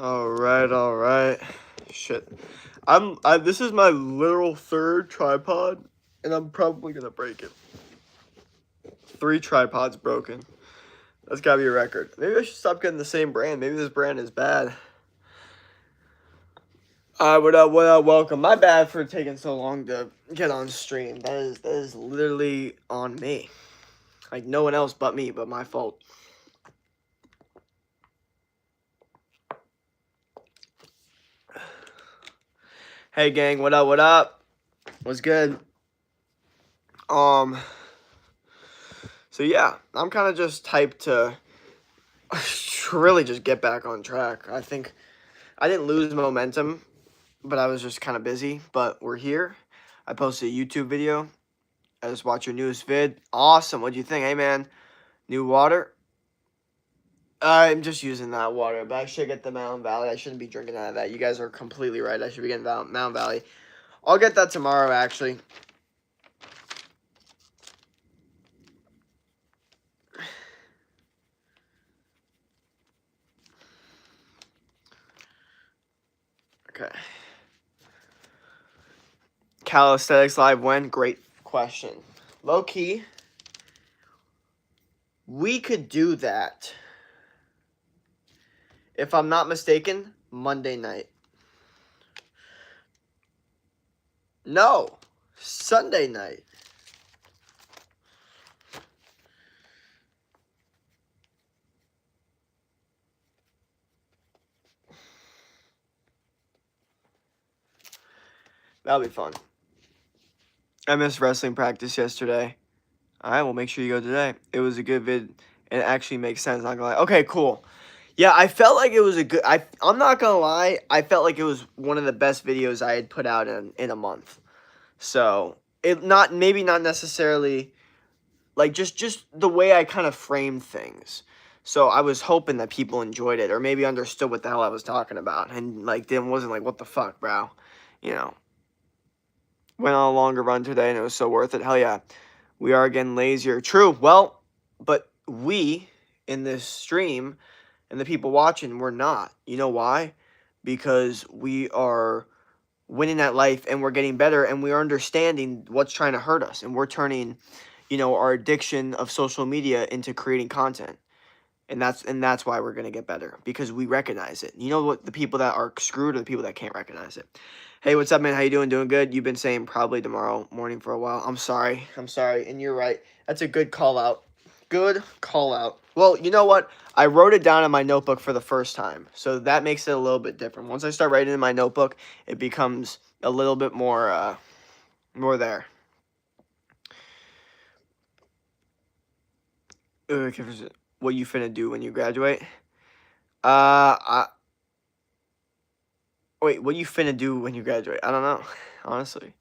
All right. Shit. This is my literal third tripod, and I'm probably gonna break it. 3 tripods broken. That's gotta be a record. Maybe I should stop getting the same brand. Maybe this brand is bad. What up, welcome. My bad for taking so long to get on stream. That is literally on me. Like, no one else but me, but my fault. Hey gang, what up, what up? What's good? So yeah, I'm kind of just typed to really just get back on track. I think I didn't lose momentum, but I was just kind of busy. But we're here. I posted a YouTube video. I just watched your newest vid. Awesome. What'd you think? Hey man, new water? I'm just using that water, but I should get the Mountain Valley. I shouldn't be drinking out of that. You guys are completely right. I should be getting Mountain Valley. I'll get that tomorrow, actually. Okay. Calisthenics Live when? Great question. Low key, we could do that. If I'm not mistaken, Monday night. No, Sunday night. That'll be fun. I missed wrestling practice yesterday. Alright, well, make sure you go today. It was a good vid. It actually makes sense, not gonna lie. Okay, cool. Yeah, I felt like it was a good... I'm not gonna lie. I felt like it was one of the best videos I had put out in a month. So, maybe not necessarily... Like, just the way I kind of framed things. So, I was hoping that people enjoyed it. Or maybe understood what the hell I was talking about. And, like, then wasn't like, what the fuck, bro? You know. Went on a longer run today, and it was so worth it. Hell yeah. We are getting lazier. True. Well, but we, in this stream, and the people watching, we're not. You know why? Because we are winning at life, and we're getting better, and we are understanding what's trying to hurt us. And we're turning, our addiction of social media into creating content. And that's why we're going to get better. Because we recognize it. You know what? The people that are screwed are the people that can't recognize it. Hey, what's up, man? How you doing? Doing good? You've been saying probably tomorrow morning for a while. I'm sorry. And you're right. That's a good call out. Good call out. Well, you know what? I wrote it down in my notebook for the first time. So that makes it a little bit different. Once I start writing in my notebook, it becomes a little bit more there. What you finna do when you graduate? Wait, what you finna do when you graduate? I don't know, honestly.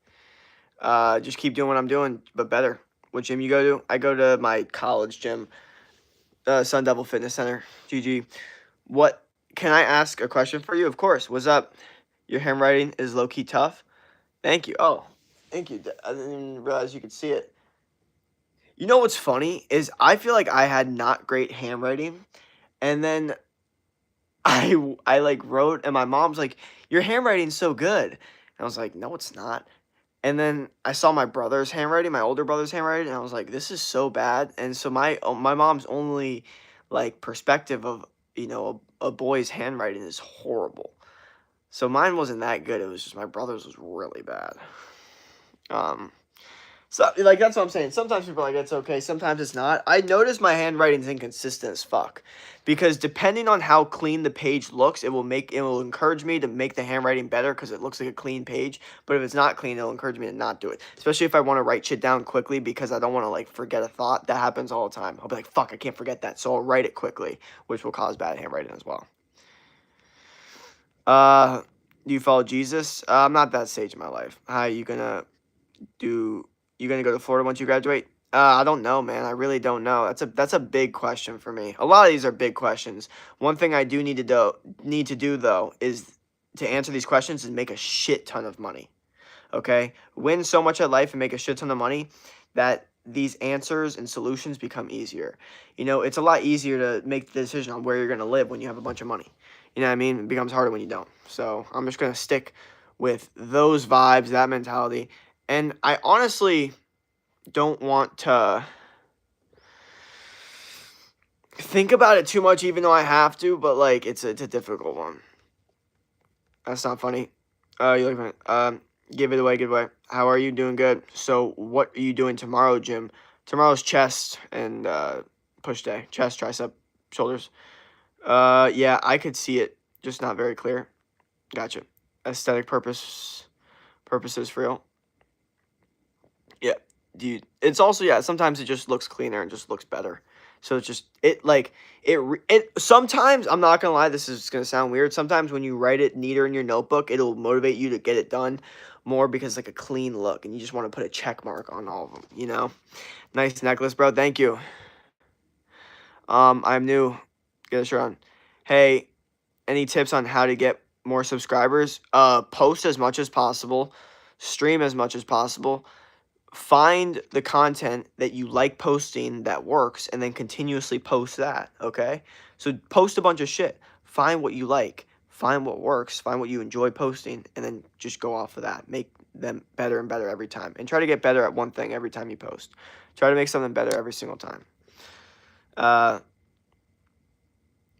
Just keep doing what I'm doing, but better. What gym you go to? I go to my college gym, Sun Devil Fitness Center, GG. What, can I ask a question for you? Of course. What's up? Your handwriting is low-key tough. Thank you. Oh, thank you. I didn't even realize you could see it. You know what's funny is I feel like I had not great handwriting, and then I like wrote, and my mom's like, your handwriting's so good. And I was like, no, it's not. And then I saw my brother's handwriting, my older brother's handwriting, and I was like, this is so bad. And so my mom's only like perspective of, a boy's handwriting is horrible. So mine wasn't that good. It was just my brother's was really bad. So, like, that's what I'm saying. Sometimes people are like, it's okay. Sometimes it's not. I notice my handwriting's inconsistent as fuck. Because depending on how clean the page looks, it will encourage me to make the handwriting better because it looks like a clean page. But if it's not clean, it'll encourage me to not do it. Especially if I want to write shit down quickly because I don't want to, like, forget a thought. That happens all the time. I'll be like, fuck, I can't forget that. So I'll write it quickly, which will cause bad handwriting as well. Do you follow Jesus? I'm not that stage in my life. How you gonna do... You gonna go to Florida once you graduate? I don't know, man. I really don't know. That's a big question for me. A lot of these are big questions. One thing I do need to do though is to answer these questions is make a shit ton of money. Okay? Win so much at life and make a shit ton of money that these answers and solutions become easier. It's a lot easier to make the decision on where you're gonna live when you have a bunch of money. You know what I mean? It becomes harder when you don't. So I'm just going to stick with those vibes, that mentality. And I honestly don't want to think about it too much, even though I have to, but like it's a difficult one. That's not funny. You look funny. Give it away, give it away. How are you? Doing good. So what are you doing tomorrow, Jim? Tomorrow's chest and push day. Chest, tricep, shoulders. Yeah, I could see it, just not very clear. Gotcha. Aesthetic purposes for real. Yeah, dude. It's also, yeah, sometimes it just looks cleaner and just looks better. So it's just it sometimes, I'm not gonna lie, this is gonna sound weird. Sometimes when you write it neater in your notebook, it'll motivate you to get it done more because like a clean look, and you just want to put a check mark on all of them, you know? Nice necklace, bro. Thank you. I'm new. Get a shirt on. Hey, any tips on how to get more subscribers? Post as much as possible, stream as much as possible, find the content that you like posting that works, and then continuously post that, okay? So post a bunch of shit. Find what you like, find what works, find what you enjoy posting, and then just go off of that. Make them better and better every time, and try to get better at one thing every time you post. Try to make something better every single time.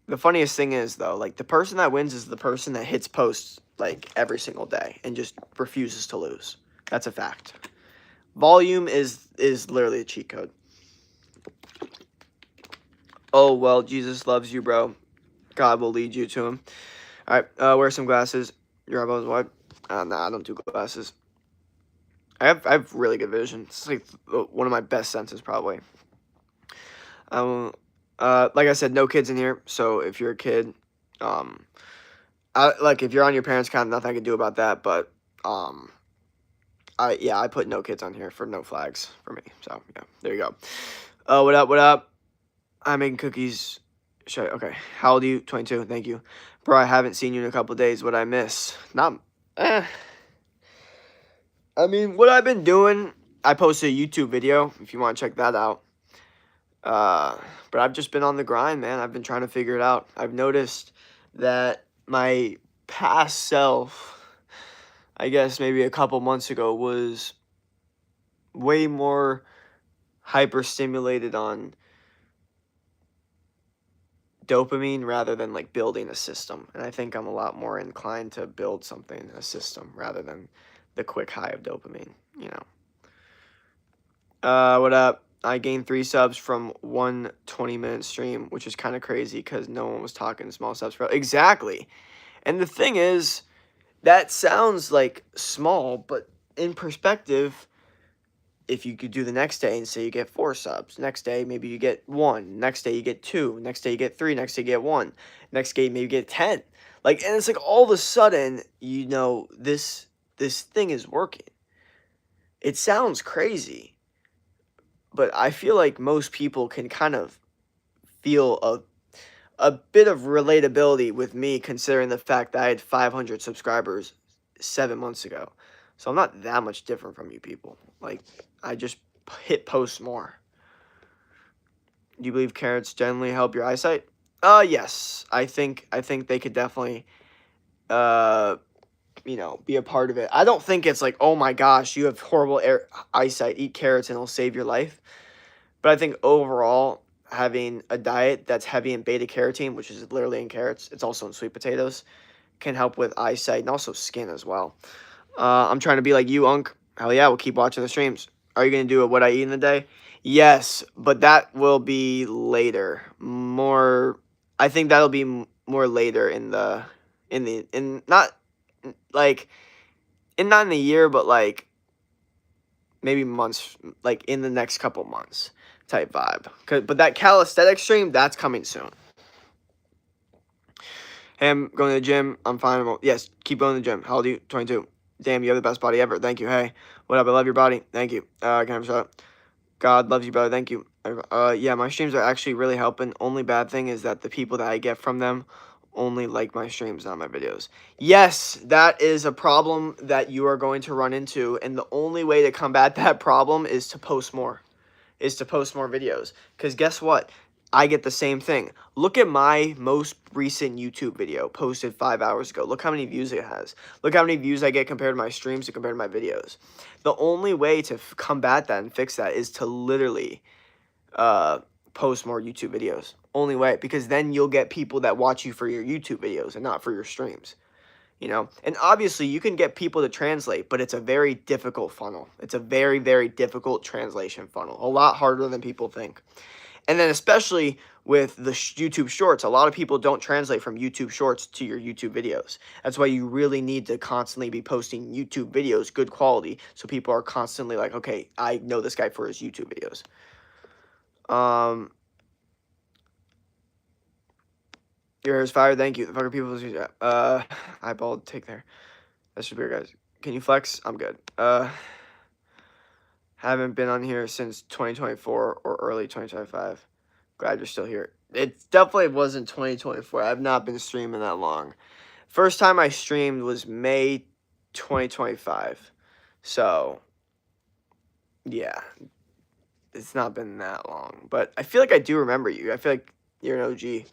The funniest thing is, though, like, the person that wins is the person that hits posts, like, every single day and just refuses to lose. That's a fact. Volume is literally a cheat code. Oh, well, Jesus loves you, bro. God will lead you to him. All right, wear some glasses. Your eyeballs wide. Nah, I don't do glasses. I have really good vision. It's like one of my best senses, probably. Like I said, no kids in here. So if you're a kid, if you're on your parents' account, nothing I can do about that. But I put no kids on here for no flags for me. So yeah, there you go. What up? What up? I'm making cookies. Okay. How old are you? 22. Thank you, bro. I haven't seen you in a couple days. What I miss? Not. I mean, what I've been doing. I posted a YouTube video if you want to check that out. But I've just been on the grind, man. I've been trying to figure it out. I've noticed that my past self, I guess maybe a couple months ago, was way more hyper stimulated on dopamine rather than like building a system. And I think I'm a lot more inclined to build something, a system, rather than the quick high of dopamine, you know. What up? I gained 3 subs from one 20-minute stream, which is kind of crazy because no one was talking small subs. Exactly. And the thing is, that sounds like small, but in perspective, if you could do the next day and say you get 4 subs, next day maybe you get 1, next day you get 2, next day you get 3, next day you get 1, next day maybe you get 10. Like, and it's like all of a sudden, you know, this thing is working. It sounds crazy, but I feel like most people can kind of feel a bit of relatability with me, considering the fact that I had 500 subscribers 7 months ago. So I'm not that much different from you people. Like, I just hit post more. Do you believe carrots generally help your eyesight? Yes. I think they could definitely, you know, be a part of it. I don't think it's like, oh my gosh, you have horrible eyesight, eat carrots and it'll save your life. But I think overall, having a diet that's heavy in beta carotene, which is literally in carrots, it's also in sweet potatoes, can help with eyesight and also skin as well. I'm trying to be like you, Unc. Hell yeah, we'll keep watching the streams. Are you going to do a what I eat in the day? Yes, but that will be later. I think that'll be more later not in the year, but like maybe months, like in the next couple months type vibe. But that calisthenics stream, that's coming soon. Hey, I'm going to the gym. I'm fine. Yes, keep going to the gym. How old are you? 22. Damn, you have the best body ever. Thank you. Hey, what up? I love your body. Thank you. Can I have a shot? God loves you, brother. Thank you. Yeah, my streams are actually really helping. Only bad thing is that the people that I get from them only like my streams, not my videos. Yes, that is a problem that you are going to run into, and the only way to combat that problem is to post more. Is to post more videos. Because guess what? I get the same thing. Look at my most recent YouTube video posted 5 hours ago. Look how many views it has. Look how many views I get compared to my streams and compared to my videos. The only way to combat that and fix that is to literally post more YouTube videos. Only way, because then you'll get people that watch you for your YouTube videos and not for your streams. You know, and obviously you can get people to translate, but it's a very difficult funnel. It's a very, very difficult translation funnel. A lot harder than people think. And then especially with the YouTube Shorts, a lot of people don't translate from YouTube Shorts to your YouTube videos. That's why you really need to constantly be posting YouTube videos, good quality, so people are constantly like, okay, I know this guy for his YouTube videos. Your hair is fire. Thank you. The fucker people. Eyeball take there. That should be weird, guys. Can you flex? I'm good. Haven't been on here since 2024 or early 2025. Glad you're still here. It definitely wasn't 2024. I've not been streaming that long. First time I streamed was May 2025. So, yeah. It's not been that long. But I feel like I do remember you. I feel like you're an OG.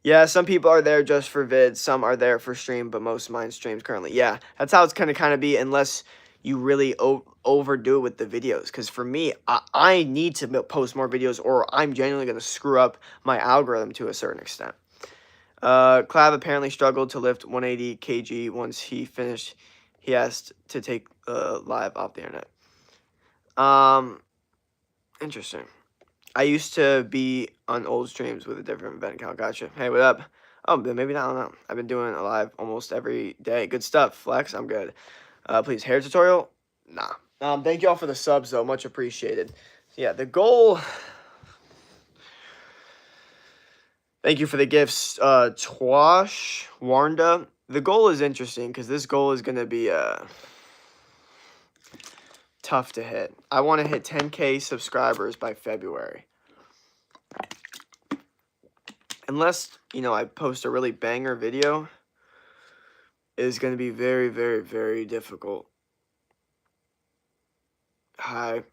Yeah, some people are there just for vids. Some are there for stream, but most of mine streams currently. Yeah, that's how it's going to kind of be unless you really overdo it with the videos. Because for me, I need to post more videos or I'm genuinely going to screw up my algorithm to a certain extent. Clav apparently struggled to lift 180 kg once he finished. He asked to take live off the internet. Interesting. I used to be on old streams with a different event account. Gotcha. Hey, what up? Oh, then maybe not. I don't know. I've been doing it live almost every day. Good stuff, Flex. I'm good. Please, hair tutorial? Nah. Thank you all for the subs, though. Much appreciated. So, yeah, the goal... Thank you for the gifts, Twash, Warnda. The goal is interesting because this goal is going to be tough to hit. I want to hit 10K subscribers by February. Unless, you know, I post a really banger video, it is going to be very, very, very difficult. Hi.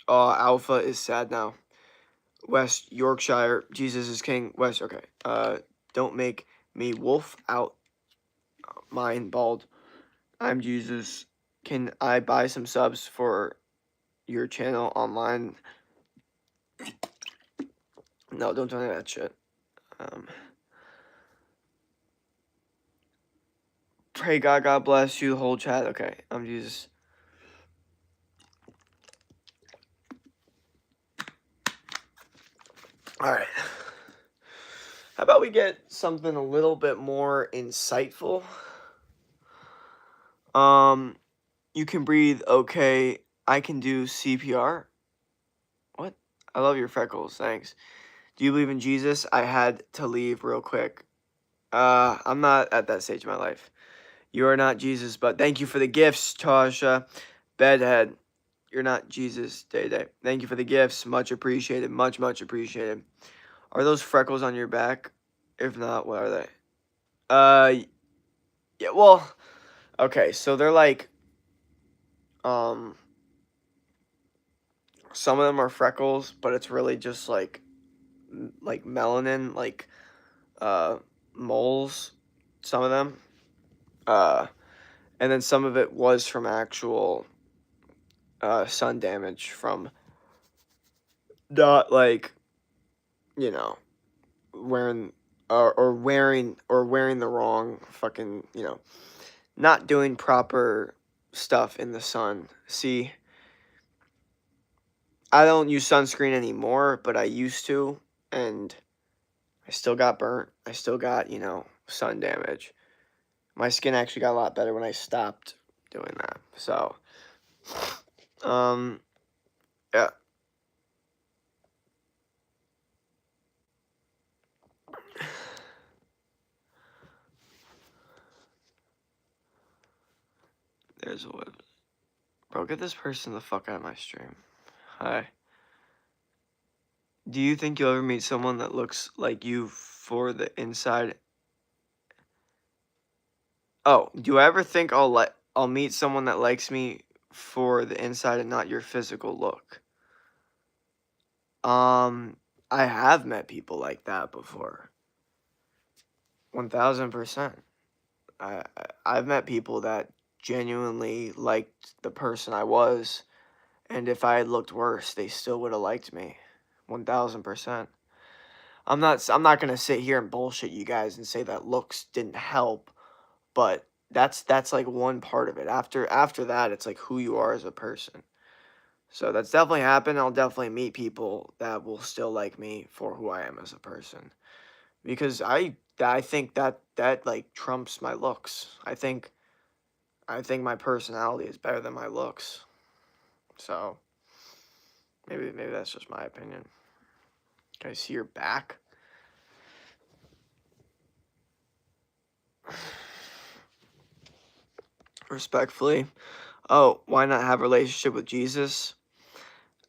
Oh, Alpha is sad now. West Yorkshire, Jesus is king. West, okay. Don't make me wolf out mine bald. I'm Jesus. Can I buy some subs for your channel online? No, don't do any of that shit. Pray God bless you, the whole chat. Okay, I'm Jesus. Alright. How about we get something a little bit more insightful? You can breathe, okay. I can do CPR. What? I love your freckles, thanks. Do you believe in Jesus? I had to leave real quick. I'm not at that stage of my life. You are not Jesus, but thank you for the gifts, Tasha. Bedhead. You're not Jesus, Day Day. Thank you for the gifts. Much appreciated. Much, much appreciated. Are those freckles on your back? If not, what are they? Yeah, well, okay, so they're like, some of them are freckles, but it's really just like melanin, like, moles, some of them. And then some of it was from actual, sun damage from not, like, you know, wearing the wrong fucking, you know, not doing proper stuff in the sun. See, I don't use sunscreen anymore, but I used to, and I still got burnt. I still got, you know, sun damage. My skin actually got a lot better when I stopped doing that. So, yeah. There's a web. Bro, get this person the fuck out of my stream. Hi. Do you think you'll ever meet someone that looks like you for the inside? Oh, do I ever think I'll meet someone that likes me for the inside and not your physical look? I have met people like that before. 1000%. I've met people that genuinely liked the person I was, and if I had looked worse, they still would have liked me. 1000%. I'm not gonna sit here and bullshit you guys and say that looks didn't help, but that's like one part of it. After that, it's like who you are as a person. So that's definitely happened. I'll definitely meet people that will still like me for who I am as a person. Because I think that like trumps my looks. I think my personality is better than my looks. So maybe that's just my opinion. Can I see your back? Respectfully. Oh, why not have a relationship with Jesus?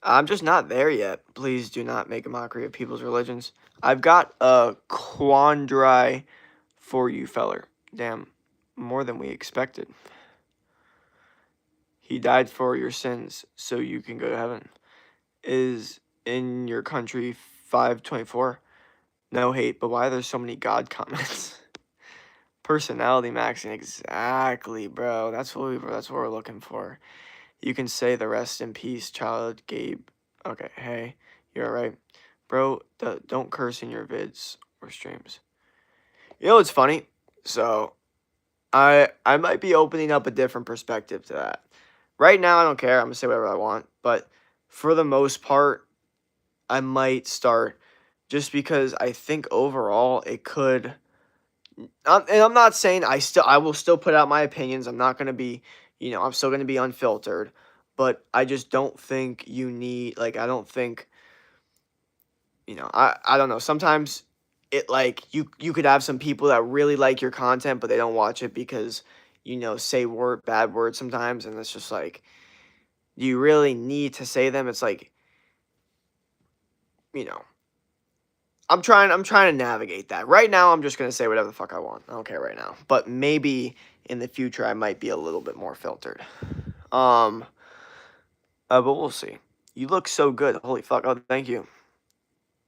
I'm just not there yet. Please do not make a mockery of people's religions. I've got a quandary for you, feller. Damn, more than we expected. He died for your sins so you can go to heaven. Is in your country 524? No hate, but why there's so many God comments? Personality maxing, exactly, bro. That's what we're looking for. You can say the rest in peace, child, Gabe. Okay, hey, you're alright. Bro, don't curse in your vids or streams. You know what's funny? So, I might be opening up a different perspective to that. Right now, I don't care. I'm going to say whatever I want. But for the most part, I might start just because I think overall it could. And I'm not saying I will still put out my opinions. I'm not going to be, I'm still going to be unfiltered. But I just don't think you need, like, I don't think, I don't know. Sometimes it like you could have some people that really like your content, but they don't watch it because, say bad words sometimes. And it's just like, do you really need to say them? It's like, you know, I'm trying to navigate that. Right now, I'm just gonna say whatever the fuck I want. I don't care right now. But maybe in the future, I might be a little bit more filtered. Um, but we'll see. You look so good. Holy fuck. Oh, thank you.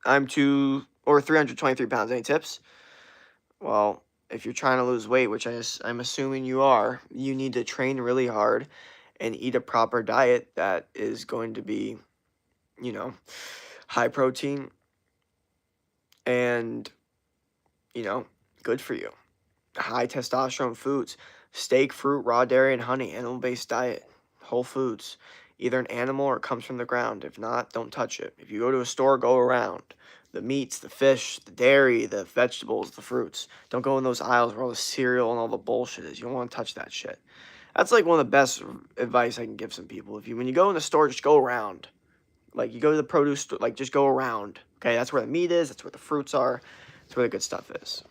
I'm 323 pounds. Any tips? Well, if you're trying to lose weight, which I'm assuming you are, you need to train really hard and eat a proper diet that is going to be, you know, high protein and, good for you. High testosterone foods, steak, fruit, raw dairy, and honey, animal-based diet, whole foods, either an animal or it comes from the ground. If not, don't touch it. If you go to a store, go around. The meats, the fish, the dairy, the vegetables, the fruits. Don't go in those aisles where all the cereal and all the bullshit is. You don't want to touch that shit. That's like one of the best advice I can give some people. When you go in the store, just go around. Like you go to the produce store, like just go around. Okay, that's where the meat is. That's where the fruits are. That's where the good stuff is.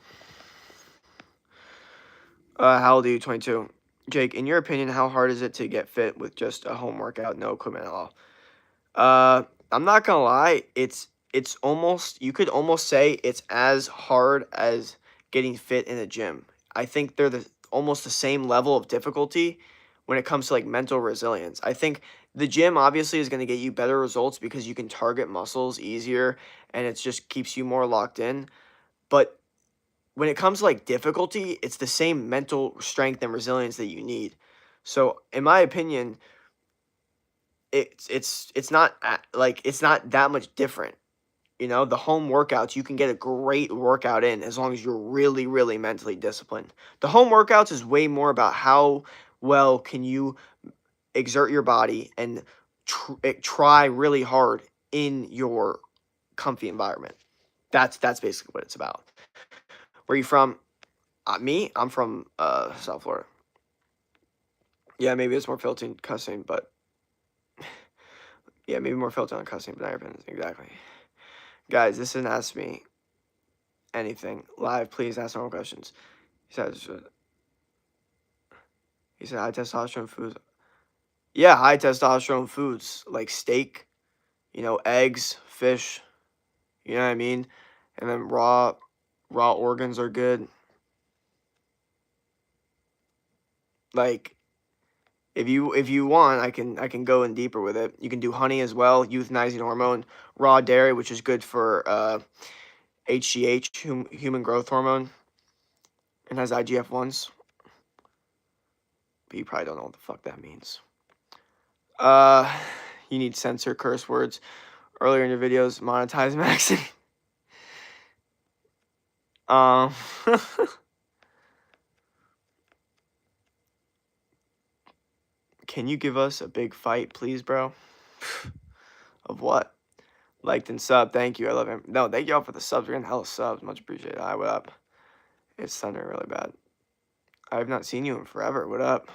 How old are you? 22. Jake, in your opinion, how hard is it to get fit with just a home workout, no equipment at all? I'm not gonna lie, it's almost, you could almost say it's as hard as getting fit in a gym. I think they're almost the same level of difficulty when it comes to like mental resilience. I think the gym obviously is going to get you better results because you can target muscles easier and it just keeps you more locked in. But when it comes to like difficulty, it's the same mental strength and resilience that you need. So, in my opinion, it's not like it's not that much different. The home workouts, you can get a great workout in as long as you're really, really mentally disciplined. The home workouts is way more about how well can you exert your body and try really hard in your comfy environment. That's basically what it's about. Where are you from? Me? I'm from South Florida. Yeah, maybe it's more filtered in cussing, but yeah, maybe more filtered on cussing, but not everything. Exactly. Guys, this isn't Ask Me Anything live. Please ask normal questions. He says, high testosterone foods. Yeah, high testosterone foods like steak, eggs, fish. You know what I mean? And then raw organs are good. Like If you want, I can go in deeper with it. You can do honey as well, euthanizing hormone, raw dairy, which is good for HGH, human growth hormone, and has IGF-1s. But you probably don't know what the fuck that means. You need censor curse words. Earlier in your videos, monetize maxing. Can you give us a big fight, please, bro? Of what? Liked and sub. Thank you. I love him. No, thank y'all for the subs. We're getting hella subs. Much appreciated. Hi, what up? It's thundering really bad. I have not seen you in forever. What up?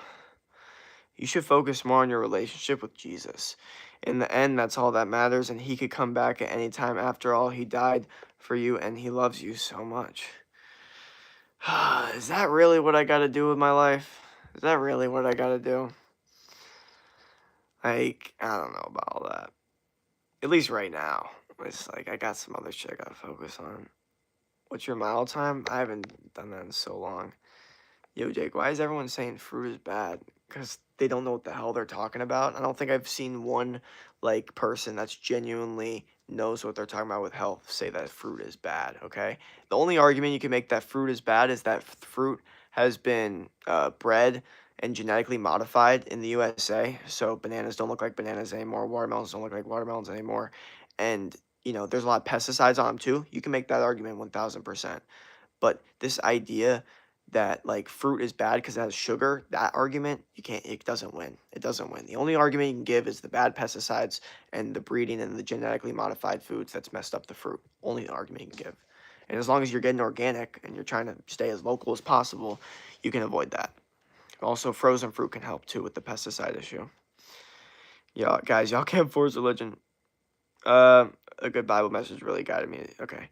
You should focus more on your relationship with Jesus. In the end, that's all that matters, and he could come back at any time. After all, he died for you, and he loves you so much. Is that really what I gotta do with my life? Is that really what I gotta do? Like, I don't know about all that. At least right now. It's like, I got some other shit I gotta focus on. What's your mile time? I haven't done that in so long. Yo, Jake, why is everyone saying fruit is bad? Because they don't know what the hell they're talking about. I don't think I've seen one, like, person that's genuinely knows what they're talking about with health say that fruit is bad, okay? The only argument you can make that fruit is bad is that fruit has been bred and genetically modified in the USA. So bananas don't look like bananas anymore. Watermelons don't look like watermelons anymore. And, you know, there's a lot of pesticides on them, too. You can make that argument 1,000%. But this idea that like fruit is bad because it has sugar, that argument, it doesn't win. It doesn't win. The only argument you can give is the bad pesticides and the breeding and the genetically modified foods that's messed up the fruit. Only argument you can give. And as long as you're getting organic and you're trying to stay as local as possible, you can avoid that. Also, frozen fruit can help too with the pesticide issue. Yeah, guys, y'all can't force religion. A good Bible message really guided me. Okay.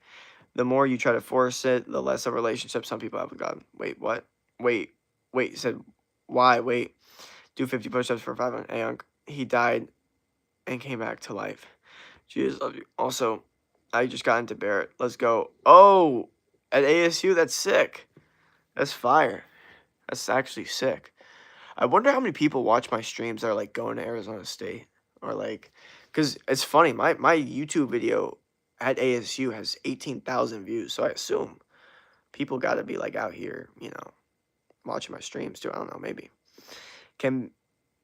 The more you try to force it, the less of a relationship some people have with God. Wait, what? Wait. You said, why? Wait. Do 50 push-ups for 500. Aeon, he died and came back to life. Jesus, love you. Also, I just got into Barrett. Let's go. Oh, at ASU? That's sick. That's fire. That's actually sick. I wonder how many people watch my streams that are, like, going to Arizona State. Or, like, because it's funny. My YouTube video at ASU has 18,000 views, so I assume people got to be like out here, you know, watching my streams too. I don't know, maybe. Can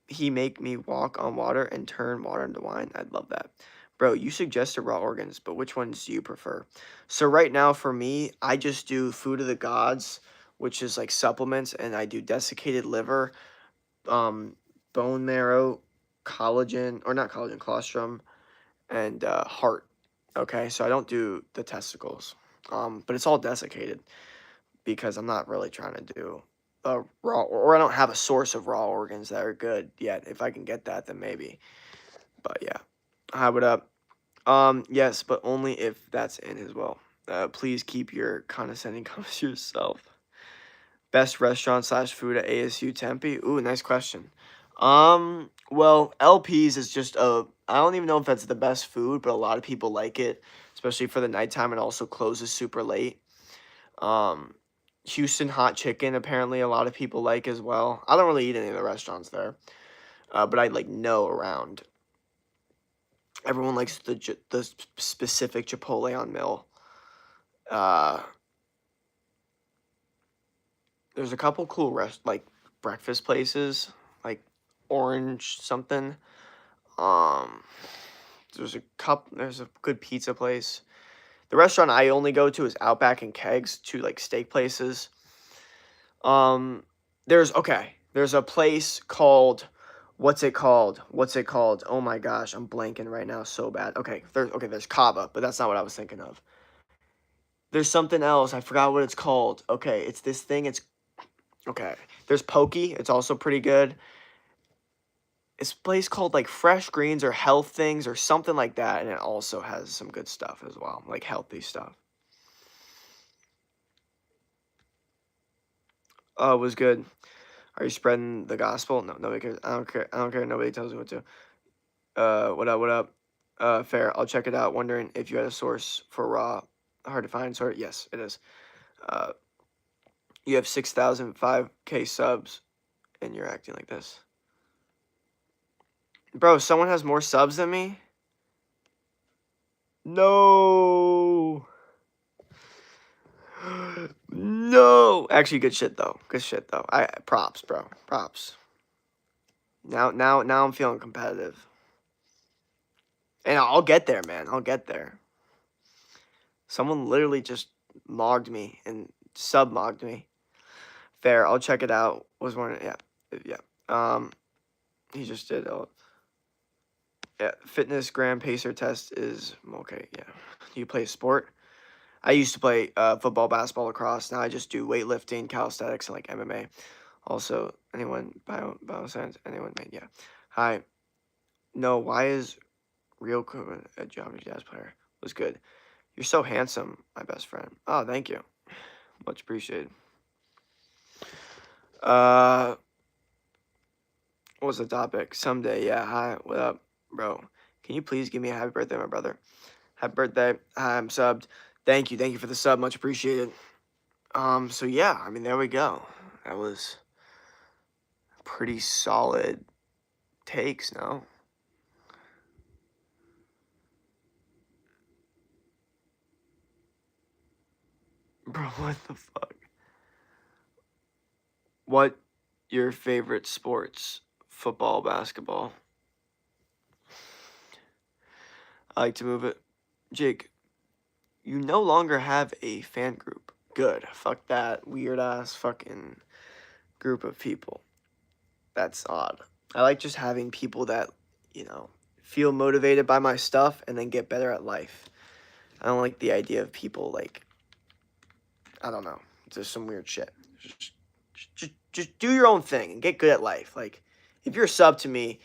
he make me walk on water and turn water into wine? I'd love that. Bro, you suggested raw organs, but which ones do you prefer? So right now for me, I just do food of the gods, which is like supplements, and I do desiccated liver, bone marrow, collagen, or not collagen, colostrum, and heart. Okay, so I don't do the testicles, but it's all desiccated because I'm not really trying to do raw, or I don't have a source of raw organs that are good yet. If I can get that, then maybe. But yeah, hi, what up? Yes, but only if that's in as well. Please keep your condescending comments to yourself. Best restaurant / food at ASU Tempe? Ooh, nice question. Well, LP's is just I don't even know if that's the best food, but a lot of people like it, especially for the nighttime. It also closes super late. Houston Hot Chicken, apparently a lot of people like as well. I don't really eat any of the restaurants there, but I like know around. Everyone likes the specific Chipotle on Mill. There's a couple cool breakfast places, like Orange something. There's a good pizza place. The restaurant I only go to is Outback and Kegs, two like steak places. There's a place called, what's it called? Oh my gosh, I'm blanking right now so bad. There's Cava, but that's not what I was thinking of. There's something else. I forgot what it's called. Okay, it's this thing. There's Pokey. It's also pretty good. It's a place called like Fresh Greens or Health Things or something like that, and it also has some good stuff as well, like healthy stuff. Oh, it was good. Are you spreading the gospel? No, nobody cares. I don't care. Nobody tells me what to. What up? Fair. I'll check it out. Wondering if you had a source for raw. Hard to find sort. Yes, it is. You have 6,005K subs, and you're acting like this. Bro, someone has more subs than me? No. No. Actually, good shit though. Good shit though. Props, bro. Props. Now I'm feeling competitive. And I'll get there, man. I'll get there. Someone literally just mogged me and sub-mogged me. Fair. I'll check it out. Was one. Yeah. Yeah. He just did. Yeah. Fitness gram pacer test is okay. Yeah. Do you play a sport? I used to play football, basketball, lacrosse. Now I just do weightlifting, calisthenics, and like MMA. Also, anyone bioscience? Anyone? Yeah. Hi. No. Why is Real Kovan a Geometry Jazz player? Was good. You're so handsome, my best friend. Oh, thank you. Much appreciated. What was the topic? Someday, yeah. Hi, what up, bro? Can you please give me a happy birthday, my brother? Happy birthday. Hi, I'm subbed. Thank you for the sub. Much appreciated. So yeah, I mean, there we go. That was pretty solid takes, no? Bro, what the fuck? What your favorite sports? Football, basketball? I like to move it. Jake, you no longer have a fan group. Good. Fuck that weird ass fucking group of people. That's odd. I like just having people that, feel motivated by my stuff and then get better at life. I don't like the idea of people like, I don't know, just some weird shit. Just do your own thing and get good at life. Like, if you're a sub to me,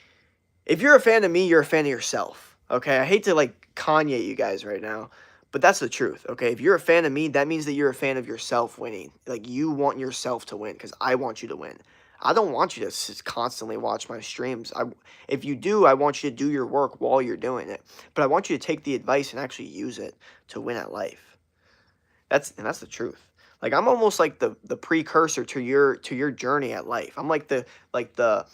if you're a fan of me, you're a fan of yourself. Okay, I hate to like Kanye you guys right now, but that's the truth. Okay, if you're a fan of me, that means that you're a fan of yourself winning. Like, you want yourself to win because I want you to win. I don't want you to constantly watch my streams. If you do, I want you to do your work while you're doing it. But I want you to take the advice and actually use it to win at life. That's the truth. Like, I'm almost like the precursor to your journey at life. I'm like the the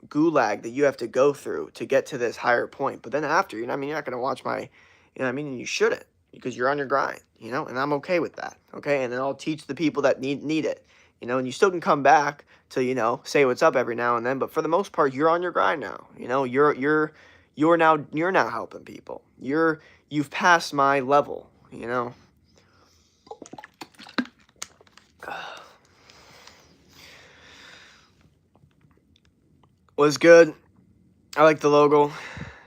gulag that you have to go through to get to this higher point. But then after, you're not going to watch my, and you shouldn't because you're on your grind, and I'm okay with that. Okay. And then I'll teach the people that need it, and you still can come back to, say what's up every now and then. But for the most part, you're on your grind now, you're now helping people. You've passed my level. Was good. I like the logo.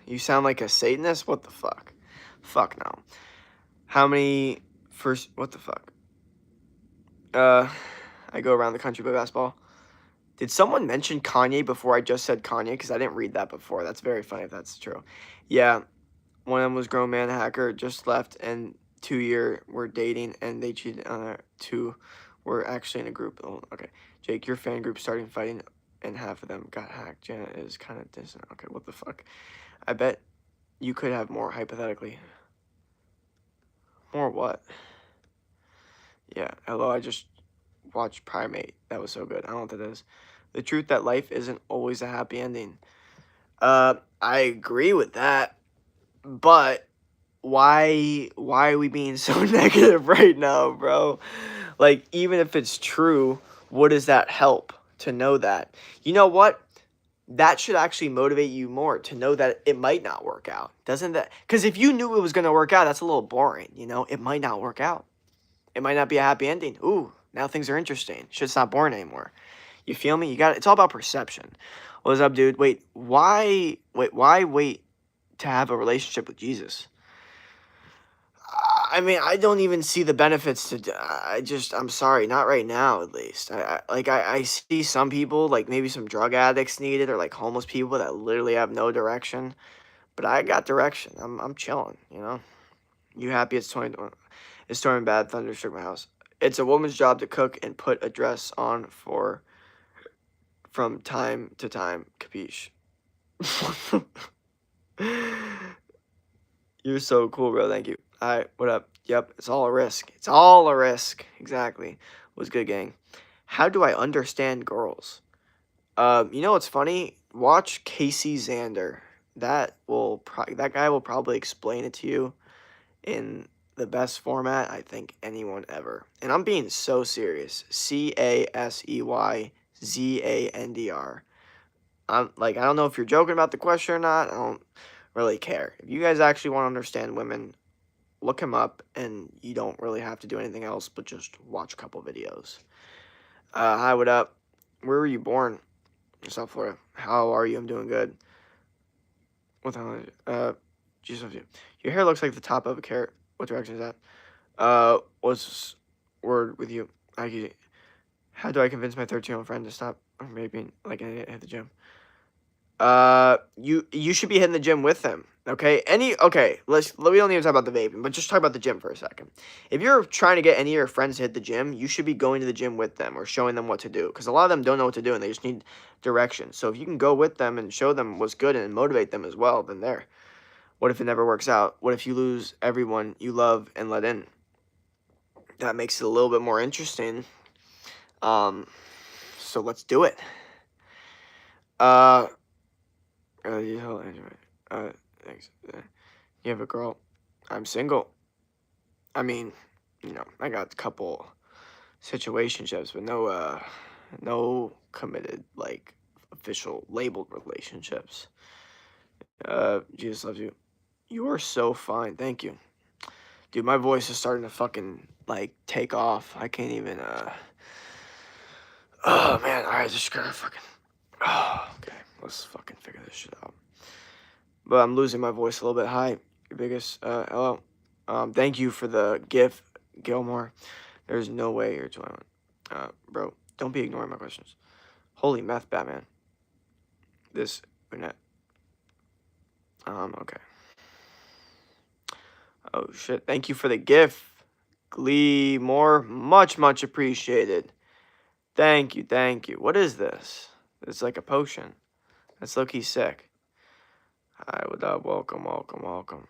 You sound like a Satanist? What the fuck? Fuck no. How many first... What the fuck? I go around the country play basketball. Did someone mention Kanye before I just said Kanye? Because I didn't read that before. That's very funny if that's true. Yeah. One of them was grown man hacker, just left, and 2 year were dating, and they cheated on her. 2 were actually in a group. Oh, okay. Jake, your fan group starting fighting, and half of them got hacked. Jenna is kind of distant. Okay, what the fuck? I bet you could have more, hypothetically. More what? Yeah, hello, I just watched Primate. That was so good. I don't know what that is. The truth that life isn't always a happy ending. I agree with that, but why are we being so negative right now, bro? Like, even if it's true, what does that help to know that? You know what? That should actually motivate you more to know that it might not work out. Doesn't that? Because if you knew it was going to work out, that's a little boring, It might not work out. It might not be a happy ending. Ooh, now things are interesting. Shit's not boring anymore. You feel me? It's all about perception. What's up, dude? Why wait to have a relationship with Jesus? I mean, I don't even see the benefits I'm sorry, not right now, at least. I see some people, like maybe some drug addicts need it, or like homeless people that literally have no direction. But I got direction. I'm chilling. You happy it's storming bad, thunder struck my house. It's a woman's job to cook and put a dress on from time to time, capiche? You're so cool, bro. Thank you. All right, what up? Yep, it's all a risk. It's all a risk. Exactly. Was good, gang. How do I understand girls? You know what's funny? Watch Casey Xander. That guy will probably explain it to you in the best format I think anyone ever. And I'm being so serious. CASEYZANDR. I'm like, I don't know if you're joking about the question or not. I don't really care. If you guys actually want to understand women, look him up, and you don't really have to do anything else but just watch a couple videos. Hi, what up? Where were you born? South Florida. How are you? I'm doing good. What the hell? Jesus, your hair looks like the top of a carrot. What direction is that? What's word with you? How do I convince my 13-year-old friend to stop raping like an idiot at the gym? You should be hitting the gym with them. Okay. We don't need to talk about the vaping, but just talk about the gym for a second. If you're trying to get any of your friends to hit the gym, you should be going to the gym with them or showing them what to do, because a lot of them don't know what to do and they just need direction. So if you can go with them and show them what's good and motivate them as well, then there. What if it never works out? What if you lose everyone you love and let in? That makes it a little bit more interesting. So let's do it. Thanks. You have a girl. I'm single. I mean, I got a couple situationships, but no committed, like, official labeled relationships. Jesus loves you. You are so fine. Thank you. Dude, my voice is starting to fucking, like, take off. I can't even, oh, man. All right, just gotta fucking, oh, okay. Let's fucking figure this shit out. But I'm losing my voice a little bit. Hi, your biggest, hello. Thank you for the gift, Gilmore. There's no way you're 21. Bro, don't be ignoring my questions. Holy meth, Batman. This, Burnett. Okay. Oh, shit. Thank you for the gift, Glee More. Much, much appreciated. Thank you, thank you. What is this? It's like a potion. That's low-key sick. Hi, what up? Welcome, welcome, welcome.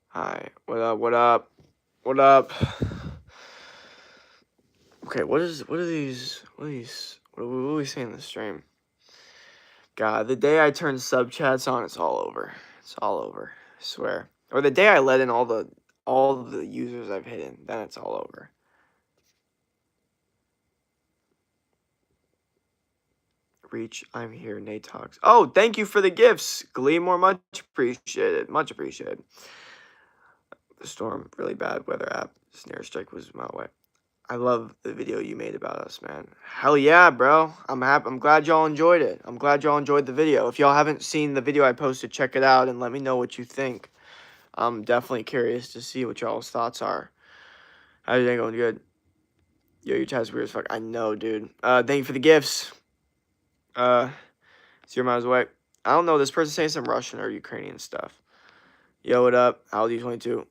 Hi, what up, what up? What up? Okay, what are we saying in the stream? God, the day I turn sub chats on, it's all over. It's all over. I swear. Or the day I let in all the users I've hidden, then it's all over. Reach, I'm here, Nate Talks. Oh, thank you for the gifts, Glee. More, much appreciated. Much appreciated. The storm, really bad weather app. Snare strike was my way. I love the video you made about us, man. Hell yeah, bro. I'm happy. I'm glad y'all enjoyed it. I'm glad y'all enjoyed the video. If y'all haven't seen the video I posted, check it out and let me know what you think. I'm definitely curious to see what y'all's thoughts are. How's your day going? Good. Yo, your chat's weird as fuck. I know, dude. Thank you for the gifts. 0 miles away. I don't know. This person's saying some Russian or Ukrainian stuff. Yo, what up? Aldi 22.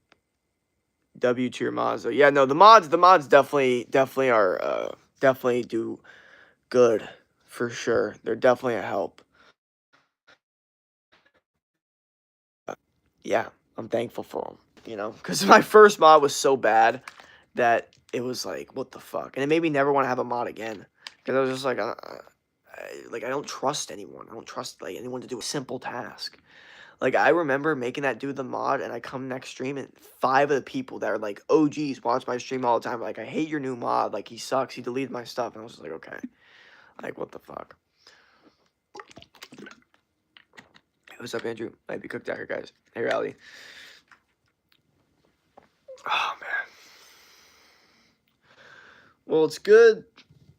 W to your mods though. Yeah, no, the mods definitely are definitely do good for sure. They're definitely a help. Yeah, I'm thankful for them, because my first mod was so bad that it was like, what the fuck? And it made me never want to have a mod again, because I was just like, I don't trust anyone. I don't trust like anyone to do a simple task. Like, I remember making that dude the mod, and I come next stream, and 5 of the people that are, like, OGs watch my stream all the time. Like, I hate your new mod. Like, he sucks. He deleted my stuff. And I was just like, okay. Like, what the fuck? Hey, what's up, Andrew? Might be cooked out here, guys. Hey, Rally. Oh, man. Well, it's good.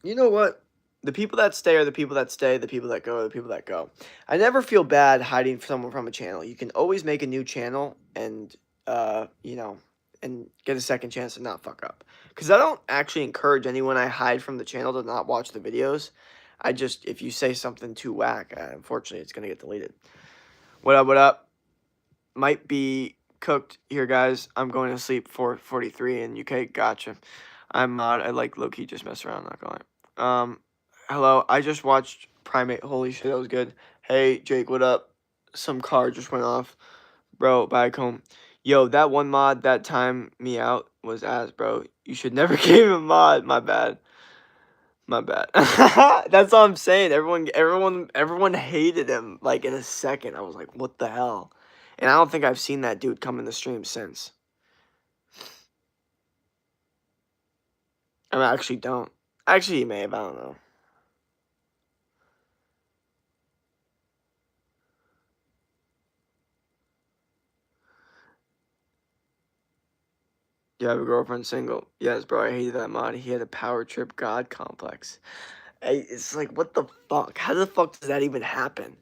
You know what? The people that stay are the people that stay. The people that go are the people that go. I never feel bad hiding someone from a channel. You can always make a new channel and, and get a second chance to not fuck up. Because I don't actually encourage anyone I hide from the channel to not watch the videos. If you say something too whack, unfortunately, it's going to get deleted. What up, what up? Might be cooked here, guys. I'm going to sleep 4:43 in UK. Gotcha. I'm not. I like low-key just mess around, not gonna lie. Hello, I just watched Primate. Holy shit, that was good. Hey, Jake, what up? Some car just went off. Bro, back home. Yo, that one mod that timed me out was ass, bro. You should never give him a mod. My bad. My bad. That's all I'm saying. Everyone hated him like in a second. I was like, what the hell? And I don't think I've seen that dude come in the stream since. I actually don't. Actually, he may have. I don't know. You have a girlfriend single? Yes, bro. I hated that mod. He had a power trip god complex. It's like, what the fuck? How the fuck does that even happen?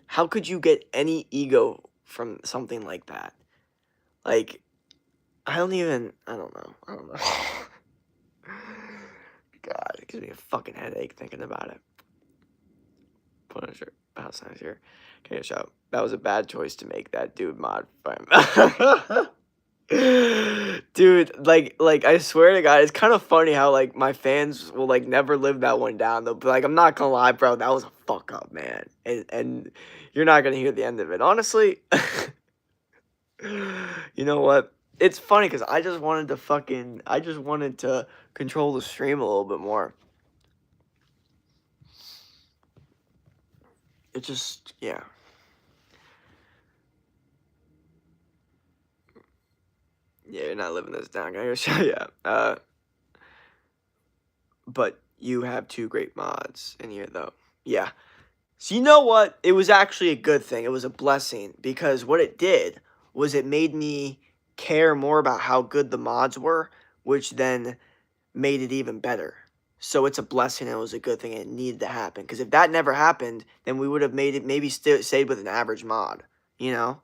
How could you get any ego from something like that? Like, I don't know. I don't know. God, it gives me a fucking headache thinking about it. Punisher, house nice here. Can you shout? That was a bad choice to make that dude mod. Dude, like I swear to God, it's kind of funny how like my fans will like never live that one down though. But like I'm not gonna lie, bro, that was a fuck up, man. And you're not gonna hear the end of it. Honestly, you know what? It's funny because I just wanted to control the stream a little bit more. It just, yeah. Yeah, you're not living this down, I gotta show you. But you have two great mods in here, though. Yeah. So you know what? It was actually a good thing. It was a blessing because what it did was it made me care more about how good the mods were, which then made it even better. So it's a blessing and it was a good thing and it needed to happen. Because if that never happened, then we would have made it maybe stayed with an average mod, you know?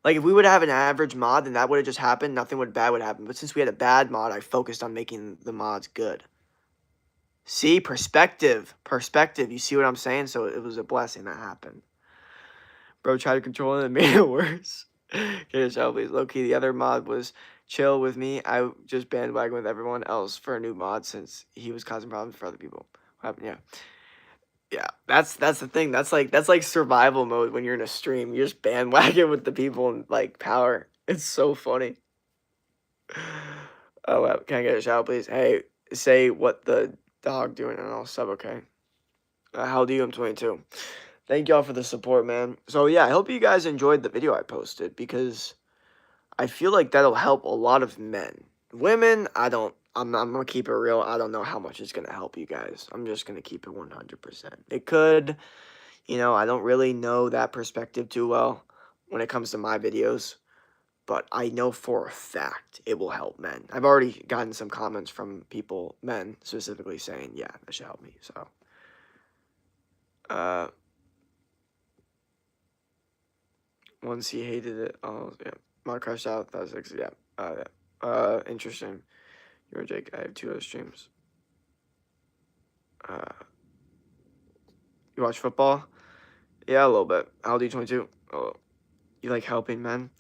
Like, if we would have an average mod, then that would have just happened. Nothing bad would happen. But since we had a bad mod, I focused on making the mods good. See? Perspective. Perspective. You see what I'm saying? So it was a blessing that happened. Bro tried to control it and made it worse. Get a shout, please. Low-key, the other mod was chill with me. I just bandwagon with everyone else for a new mod since he was causing problems for other people. What happened? Yeah. Yeah, that's the thing. That's like survival mode when you're in a stream. You just bandwagon with the people in like power. It's so funny. Oh, well, can I get a shout, please? Hey, say what the dog doing and I'll sub, okay? How old are you? I'm 22. Thank y'all for the support, man. So yeah, I hope you guys enjoyed the video I posted because I feel like that'll help a lot of men. Women, I'm gonna keep it real. I don't know how much it's gonna help you guys. I'm just gonna keep it 100%. It could, I don't really know that perspective too well when it comes to my videos, but I know for a fact it will help men. I've already gotten some comments from people, men specifically, saying, yeah, that should help me. So, once he hated it, oh, yeah. My crush out, that was 6, yeah. Interesting. You're Jake, I have 2 other streams. You watch football? Yeah, a little bit. How old are you, 22? Oh, you like helping men?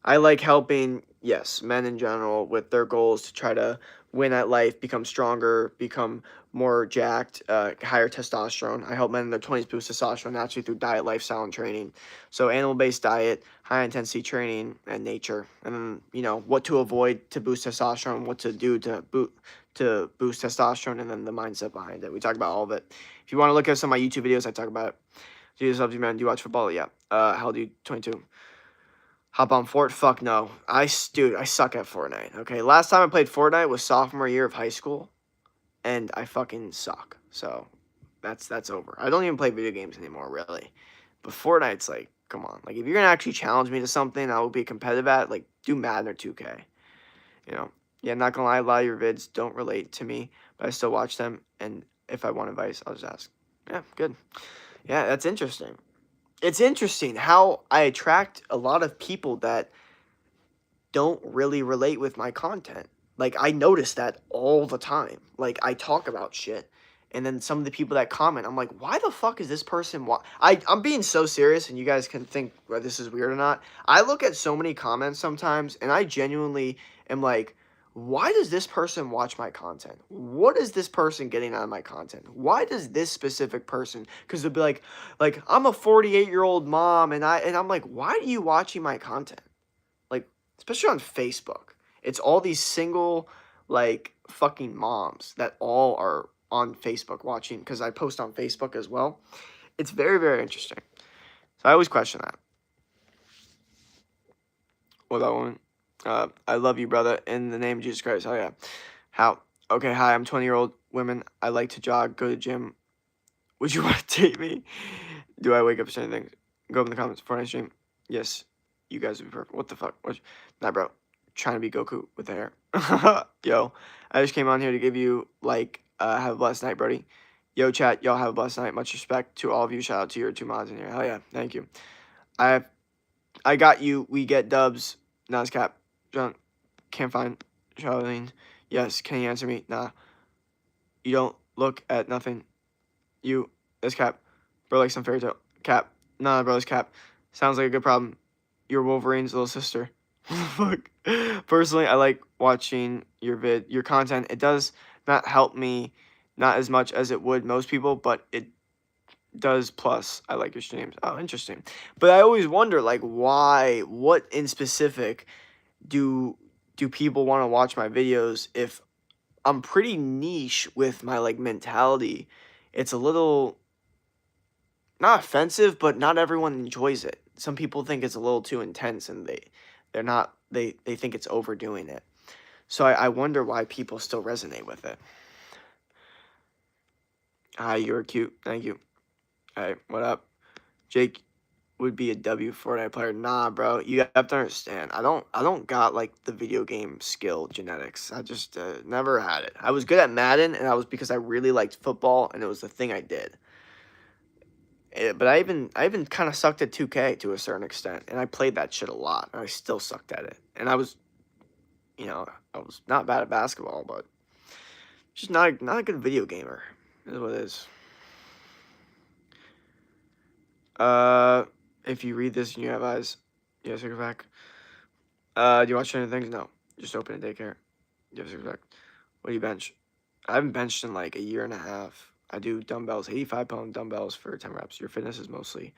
I like helping, yes, men in general with their goals to try to win at life, become stronger, become more jacked, higher testosterone. I help men in their 20s boost testosterone naturally through diet, lifestyle, and training. So animal-based diet, high-intensity training, and nature. And then, what to avoid to boost testosterone, what to do to boost testosterone, and then the mindset behind it. We talk about all of it. If you want to look at some of my YouTube videos, I talk about it. Jesus loves you, man. Do you watch football? Yeah. How old are you? 22. Hop on Fort? Fuck no. Dude, I suck at Fortnite, okay? Last time I played Fortnite was sophomore year of high school, and I fucking suck. So, that's over. I don't even play video games anymore, really. But Fortnite's like, come on. Like, if you're gonna actually challenge me to something I will be competitive at, like, do Madden or 2K. Yeah, not gonna lie, a lot of your vids don't relate to me, but I still watch them, and if I want advice, I'll just ask. Yeah, good. Yeah, that's interesting. It's interesting how I attract a lot of people that don't really relate with my content. Like, I notice that all the time. Like, I talk about shit, and then some of the people that comment, I'm like, why the fuck is this person I'm being so serious, and you guys can think whether this is weird or not. I look at so many comments sometimes, and I genuinely am like, why does this person watch my content? What is this person getting out of my content? Why does this specific person? Because they'll be like I'm a 48-year-old mom, and I'm like, why are you watching my content? Like, especially on Facebook. It's all these single, like, fucking moms that all are on Facebook watching, because I post on Facebook as well. It's very, very interesting. So I always question that. What that woman? I love you, brother. In the name of Jesus Christ. Oh, yeah. How? Okay, hi, I'm 20-year-old women. I like to jog, go to gym. Would you want to date me? Do I wake up to certain things? Go up in the comments before I stream. Yes, you guys would be perfect. What the fuck? What? Nah, bro. Trying to be Goku with the hair. Yo, I just came on here to give you, like, have a blessed night, Brody. Yo, chat, y'all have a blessed night. Much respect to all of you. Shout out to your 2 mods in here. Hell yeah, thank you. I got you. We get dubs. Nah, it's cap. John, can't find Charlene. Yes, can you answer me? Nah. You don't look at nothing. You, it's cap. Bro, like some fairy tale. Cap. Nah, bro, it's cap. Sounds like a good problem. You're Wolverine's little sister. Fuck. Personally, I like watching your content. It does not help me, not as much as it would most people, but it does. Plus, I like your streams. Oh, interesting. But I always wonder, like, why, what in specific do people want to watch my videos if I'm pretty niche with my, like, mentality. It's a little not offensive, but not everyone enjoys it. Some people think it's a little too intense, and they think it's overdoing it. So I wonder why people still resonate with it. Hi, you're cute. Thank you. Hey, what up? Jake would be a W Fortnite player. Nah, bro. You have to understand. I don't got, like, the video game skill genetics. I just never had it. I was good at Madden, and that was because I really liked football, and it was the thing I did. But I even kind of sucked at 2K to a certain extent, and I played that shit a lot, and I still sucked at it. And I was not bad at basketball, but just not a good video gamer. Is what it is. If you read this and you have eyes, yes, you're back. Do you watch any things? No, just open a daycare. Yes, you're back. What do you bench? I haven't benched in like a year and a half. I do dumbbells, 85-pound dumbbells for 10 reps. Your fitness is mostly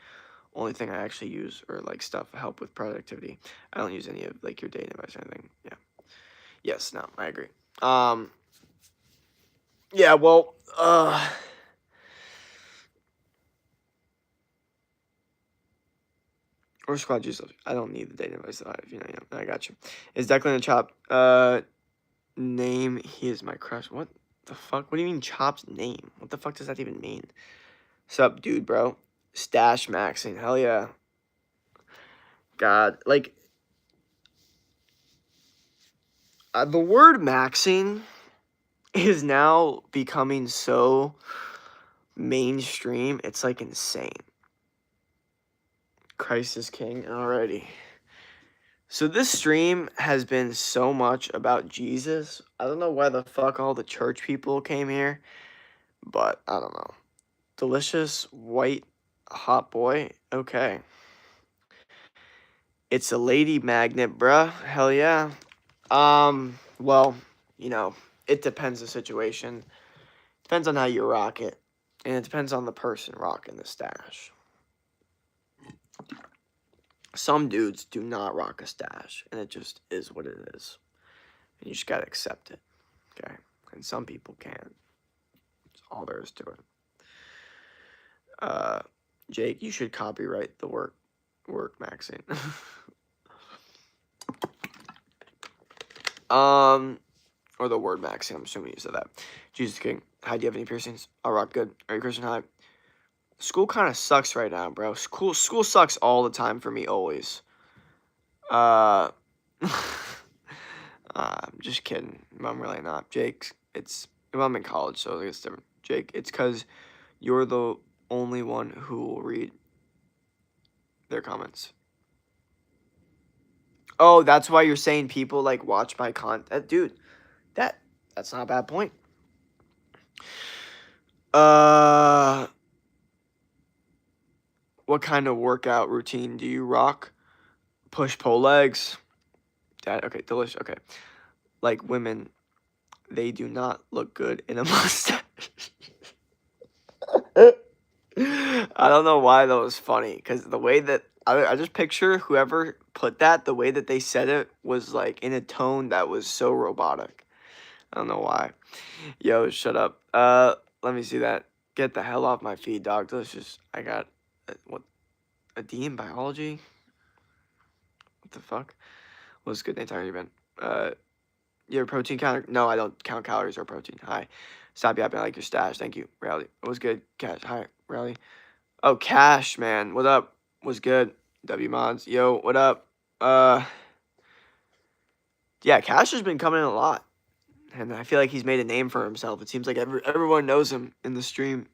only thing I actually use, or like stuff help with productivity. I don't use any of like your dating advice or anything. Yeah. Yes, no, I agree. Yeah, well, or squad juice. I don't need the dating advice. I got you. Is Declan a chop? Name. He is my crush. What the fuck? What do you mean Chop's name? What the fuck does that even mean? Sup, dude, bro? Stash maxing. Hell yeah. God, like, the word maxing is now becoming so mainstream. It's like insane. Christ is king already. So this stream has been so much about Jesus. I don't know why the fuck all the church people came here, but I don't know. Delicious white hot boy. Okay. It's a lady magnet, bruh. Hell yeah. Well, it depends the situation. Depends on how you rock it. And it depends on the person rocking the stash. Some dudes do not rock a stash, and it just is what it is. And you just gotta accept it. Okay? And some people can. That's all there is to it. Jake, you should copyright the work maxing. Or the word maxing, I'm assuming you said that. Jesus King, hi, do you have any piercings? I'll rock good. Are you Christian? Hi. School kind of sucks right now, bro. School sucks all the time for me, always. I'm just kidding. I'm really not. Jake, I'm in college, so it's different. Jake, it's because you're the only one who will read their comments. Oh, that's why you're saying people, like, watch my content? Dude, that's not a bad point. What kind of workout routine do you rock? Push-pull legs. Okay, delicious. Okay. Like women, they do not look good in a mustache. I don't know why that was funny, because the way that I just picture whoever put that, the way that they said it was like in a tone that was so robotic. I don't know why. Yo, shut up. Let me see that. Get the hell off my feed, dog. Delicious. I got a D in biology. What the fuck? What's good, Nate? How you been? Your protein counter? No, I don't count calories or protein. Hi. Stop yapping. I like your stash. Thank you, Rally. What's good, Cash? Hi, Rally. Oh, Cash, man. What up? What's good? W Mods. Yo, what up? Yeah, Cash has been coming in a lot. And I feel like he's made a name for himself. It seems like everyone knows him in the stream.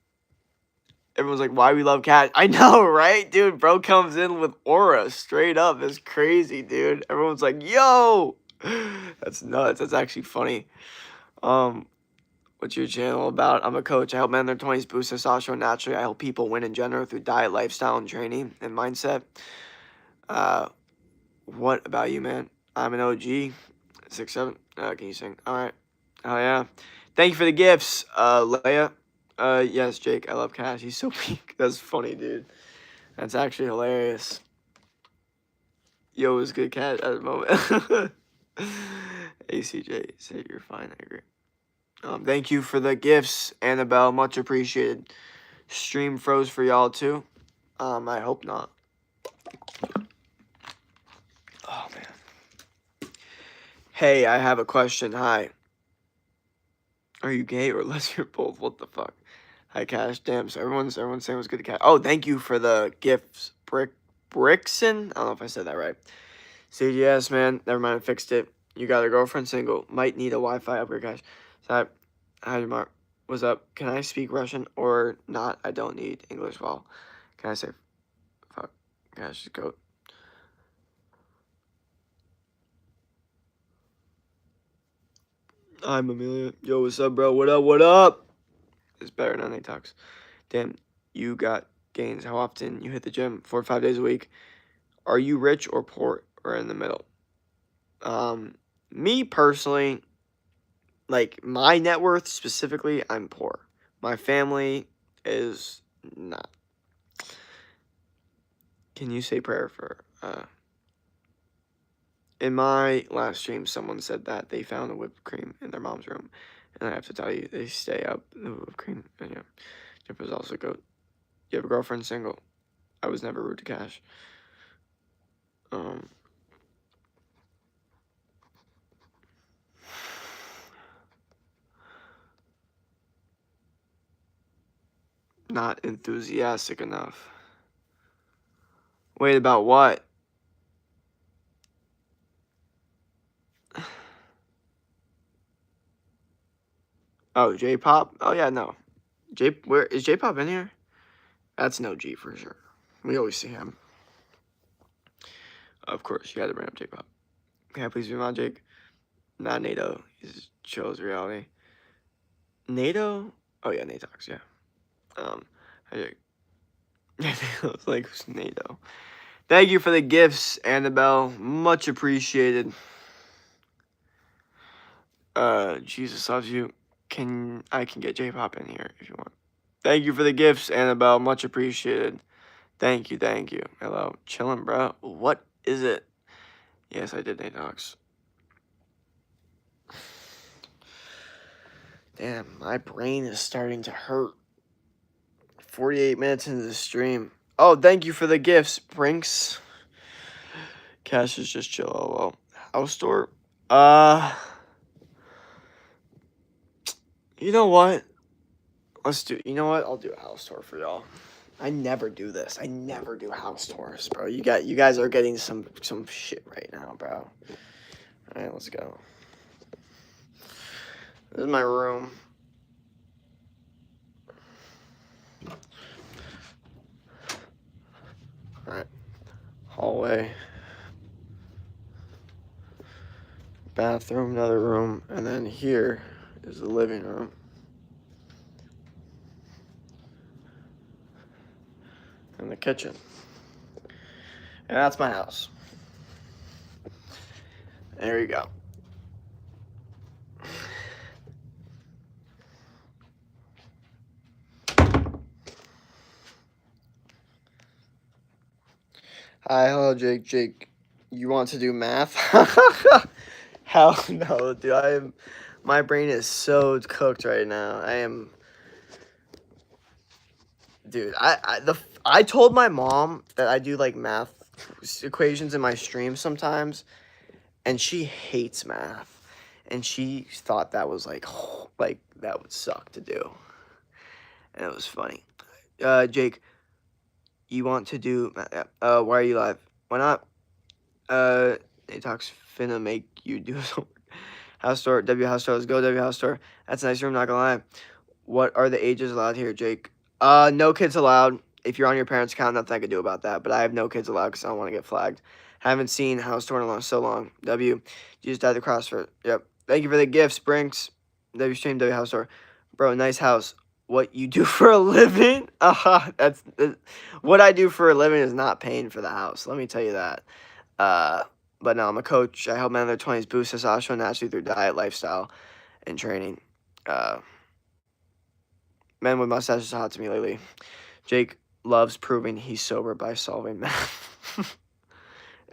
Everyone's like, why we love Cash? I know, right? Dude, bro comes in with aura straight up. It's crazy, dude. Everyone's like, yo! That's nuts. That's actually funny. What's your channel about? I'm a coach. I help men in their 20s boost testosterone naturally. I help people win in general through diet, lifestyle, and training and mindset. What about you, man? I'm an OG. 6'7". Can you sing? All right. Oh, yeah. Thank you for the gifts, Leia. Yes, Jake. I love Cash. He's so weak. That's funny, dude. That's actually hilarious. Yo, it was good, Cash, at the moment. ACJ, say you're fine. I agree. Thank you for the gifts, Annabelle. Much appreciated. Stream froze for y'all too. I hope not. Oh man. Hey, I have a question. Hi. Are you gay or lesbian? Both? What the fuck? Hi, Cash. Damn. So everyone's saying it was good to Cash. Oh, thank you for the gifts, Brickson. I don't know if I said that right. CGS, man. Never mind. I fixed it. You got a girlfriend? Single. Might need a Wi-Fi upgrade, guys. So hi, Mark. What's up? Can I speak Russian or not? I don't need English. Well, can I say fuck? Cash just go. I'm Amelia. Yo, what's up, bro? What up? What up? It's better than they talks. Damn, you got gains. How often you hit the gym? 4 or 5 days a week. Are you rich or poor or in the middle? Me personally, like my net worth specifically, I'm poor. My family is not. Can you say prayer for in my last stream, someone said that they found a whipped cream in their mom's room. And I have to tell you, they stay up the whipped cream. And yeah, Jeff was also goat. You have a girlfriend? Single. I was never rude to Cash. Not enthusiastic enough. Wait, about what? Oh, J-pop? Oh yeah, no. Where is J-pop in here? That's no G for sure. We always see him. Of course, you had to bring up J-pop. Can I please be my Jake? Not NATO. He's chose reality. NATO? Oh yeah, NATOX, yeah. I was like, who's NATO? Thank you for the gifts, Annabelle. Much appreciated. Jesus loves you. I can get J-pop in here if you want. Thank you for the gifts, Annabelle. Much appreciated. Thank you, thank you. Hello. Chillin', bro. What is it? Yes, I did NATOX. Damn, my brain is starting to hurt. 48 minutes into the stream. Oh, thank you for the gifts, Brinks. Cash is just chill. Oh, well. House tour? You know what? You know what? I'll do a house tour for y'all. I never do this. I never do house tours, bro. You guys are getting some shit right now, bro. All right, let's go. This is my room. All right. Hallway. Bathroom, another room, and then here is the living room. And the kitchen. And that's my house. There you go. Hi, hello, Jake. Jake, you want to do math? Hell no, dude. My brain is so cooked right now. Dude. I told my mom that I do like math equations in my stream sometimes, and she hates math, and she thought that was like that would suck to do, and it was funny. Jake, you want to do? Why are you live? Why not? Talks finna make you do some house store. W house store. Let's go W house store. That's a nice room. Not gonna lie. What are the ages allowed here, Jake? No kids allowed. If you're on your parents' account, nothing I can do about that. But I have no kids allowed because I don't want to get flagged. Haven't seen house store in so long. W, you just died the CrossFit. Yep. Thank you for the gifts, Brinks. W stream W house store. Bro, nice house. What you do for a living? That's what I do for a living is not paying for the house. Let me tell you that. But no, I'm a coach. I help men in their 20s boost testosterone naturally through diet, lifestyle, and training. Men with mustaches are hot to me lately. Jake loves proving he's sober by solving math.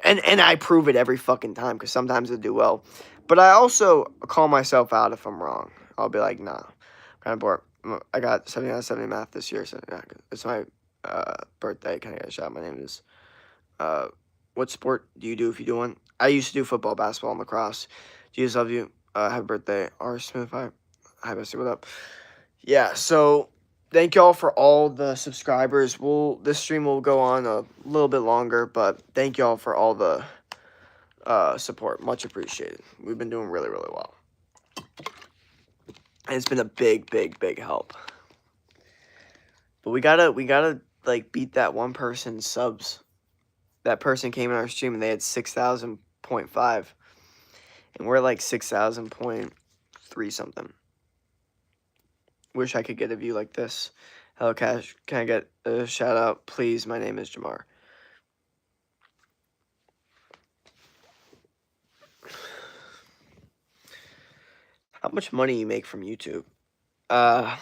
and I prove it every fucking time because sometimes I do well. But I also call myself out if I'm wrong. I'll be like, nah, I'm kind of bored. I got 70 out of 70 math this year, so yeah, it's my birthday. Can I get a shout? My name is what sport do you do if you do one? I used to do football, basketball, and lacrosse. Jesus love you. Happy birthday, R. Smith. Hi, Bestie. What up? Yeah, so thank y'all for all the subscribers. This stream will go on a little bit longer, but thank y'all for all the support. Much appreciated. We've been doing really, really well. And it's been a big, big, big help. But we gotta like beat that one person's subs. That person came in our stream and they had 6,000.5. And we're like 6,000.3 something. Wish I could get a view like this. Hello, Cash. Can I get a shout out, please? My name is Jamar. How much money you make from YouTube? I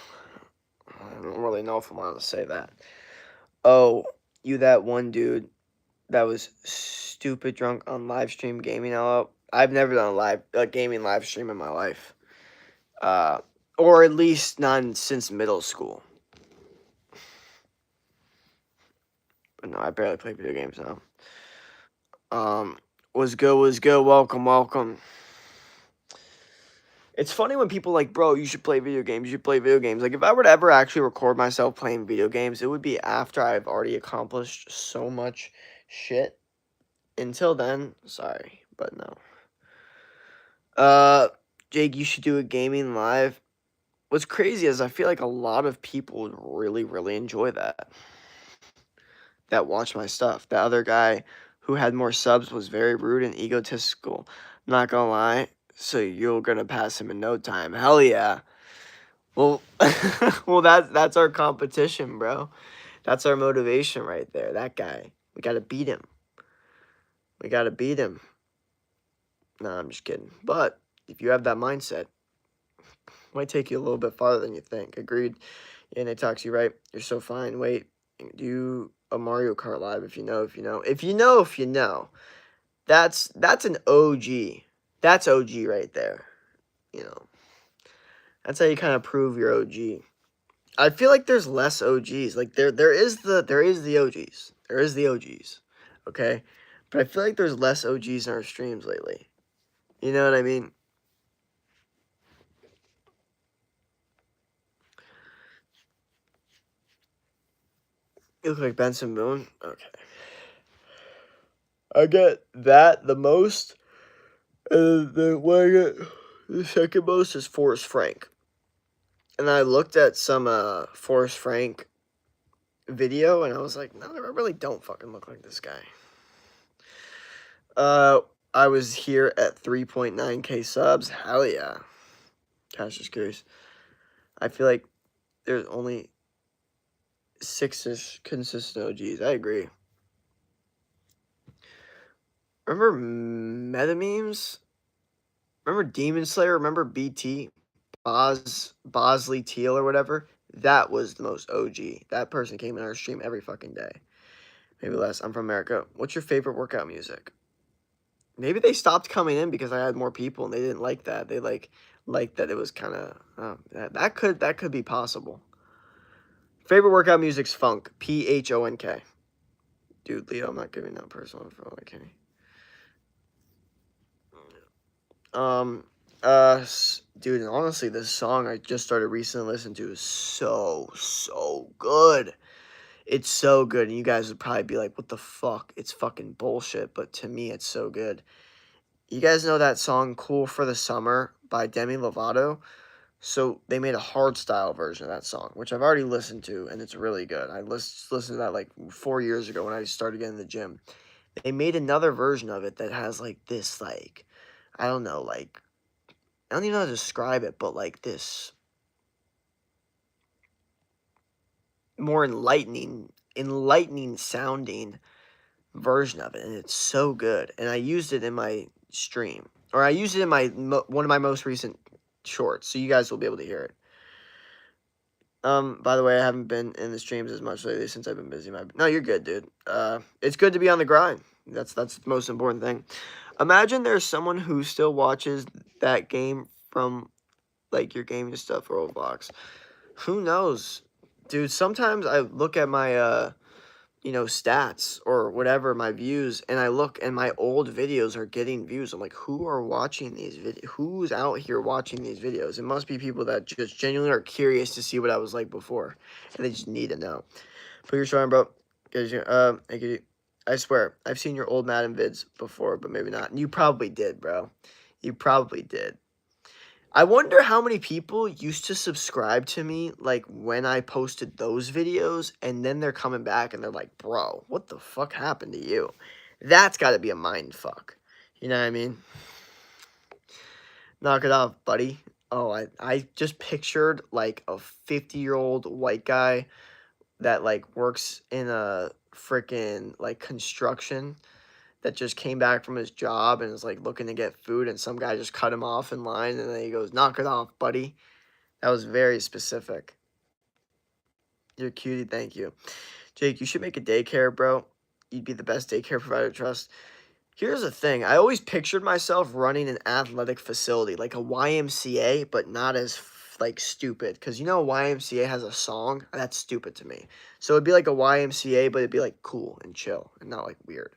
don't really know if I want to say that. Oh, you that one dude that was stupid drunk on live stream gaming. I've never done a gaming live stream in my life. Or at least not since middle school. But no, I barely play video games now. Was good. Welcome. It's funny when people like, bro, you should play video games. You should play video games. Like, if I were to ever actually record myself playing video games, it would be after I've already accomplished so much shit. Until then, sorry, but no. Jake, you should do a gaming live. What's crazy is I feel like a lot of people would really, really enjoy that. That watch my stuff. The other guy who had more subs was very rude and egotistical. Not gonna lie. So you're gonna pass him in no time. Hell yeah. Well, that's our competition, bro. That's our motivation right there. That guy. We gotta beat him. Nah, I'm just kidding. But if you have that mindset, it might take you a little bit farther than you think. Agreed. Yeah, they talk to you, right? You're so fine. Wait, do a Mario Kart live if you know. That's an OG. That's OG right there. You know. That's how you kind of prove you're OG. I feel like there's less OGs. Like there is the OGs. There is the OGs. Okay? But I feel like there's less OGs in our streams lately. You know what I mean? You look like Benson Boone? Okay. I get that the most. The second most is Forrest Frank. And I looked at some Forrest Frank video and I was like, no, I really don't fucking look like this guy. I was here at 3.9k subs. Hell yeah. Cash is curious. I feel like there's only 6-ish consistent OGs. I agree. Remember Meta Memes? Remember Demon Slayer? Remember BT? Bosley Teal or whatever? That was the most OG. That person came in our stream every fucking day. Maybe less. I'm from America. What's your favorite workout music? Maybe they stopped coming in because I had more people and they didn't like that. They liked that it was kind of that could be possible. Favorite workout music's funk. PHONK. Dude, Leo, I'm not giving that personal info. Okay. Dude, and honestly, this song I just started recently listening to is so good. It's so good, and you guys would probably be like, "What the fuck? It's fucking bullshit." But to me, it's so good. You guys know that song "Cool for the Summer" by Demi Lovato? So they made a hardstyle version of that song, which I've already listened to, and it's really good. I listened to that like 4 years ago when I started getting in the gym. They made another version of it that has like this like I don't know like I don't even know how to describe it, but like this more enlightening sounding version of it, and it's so good. And I used it in my stream, or I used it in my one of my most recent shorts, so you guys will be able to hear it. By the way, I haven't been in the streams as much lately since I've been busy. No, you're good, dude. It's good to be on the grind. That's the most important thing. Imagine there's someone who still watches that game from like your gaming stuff or Roblox. Who knows, dude? Sometimes I look at my stats or whatever, my views, and I look and my old videos are getting views. I'm like, who are watching these videos? Who's out here watching these videos? It must be people that just genuinely are curious to see what I was like before, and they just need to know. Put your show on, bro. I swear, I've seen your old Madden vids before, but maybe not. And you probably did, bro. You probably did. I wonder how many people used to subscribe to me, like, when I posted those videos, and then they're coming back and they're like, bro, what the fuck happened to you? That's gotta be a mind fuck. You know what I mean? Knock it off, buddy. Oh, I just pictured, like, a 50-year-old white guy that, like, works in a freaking, like, construction that just came back from his job and is, like, looking to get food, and some guy just cut him off in line, and then he goes, knock it off, buddy. That was very specific. You're a cutie, thank you. Jake, you should make a daycare, bro. You'd be the best daycare provider to trust. Here's the thing. I always pictured myself running an athletic facility, like a YMCA, but not as, like, stupid. Because, YMCA has a song? That's stupid to me. So it'd be like a YMCA, but it'd be, like, cool and chill and not, like, weird.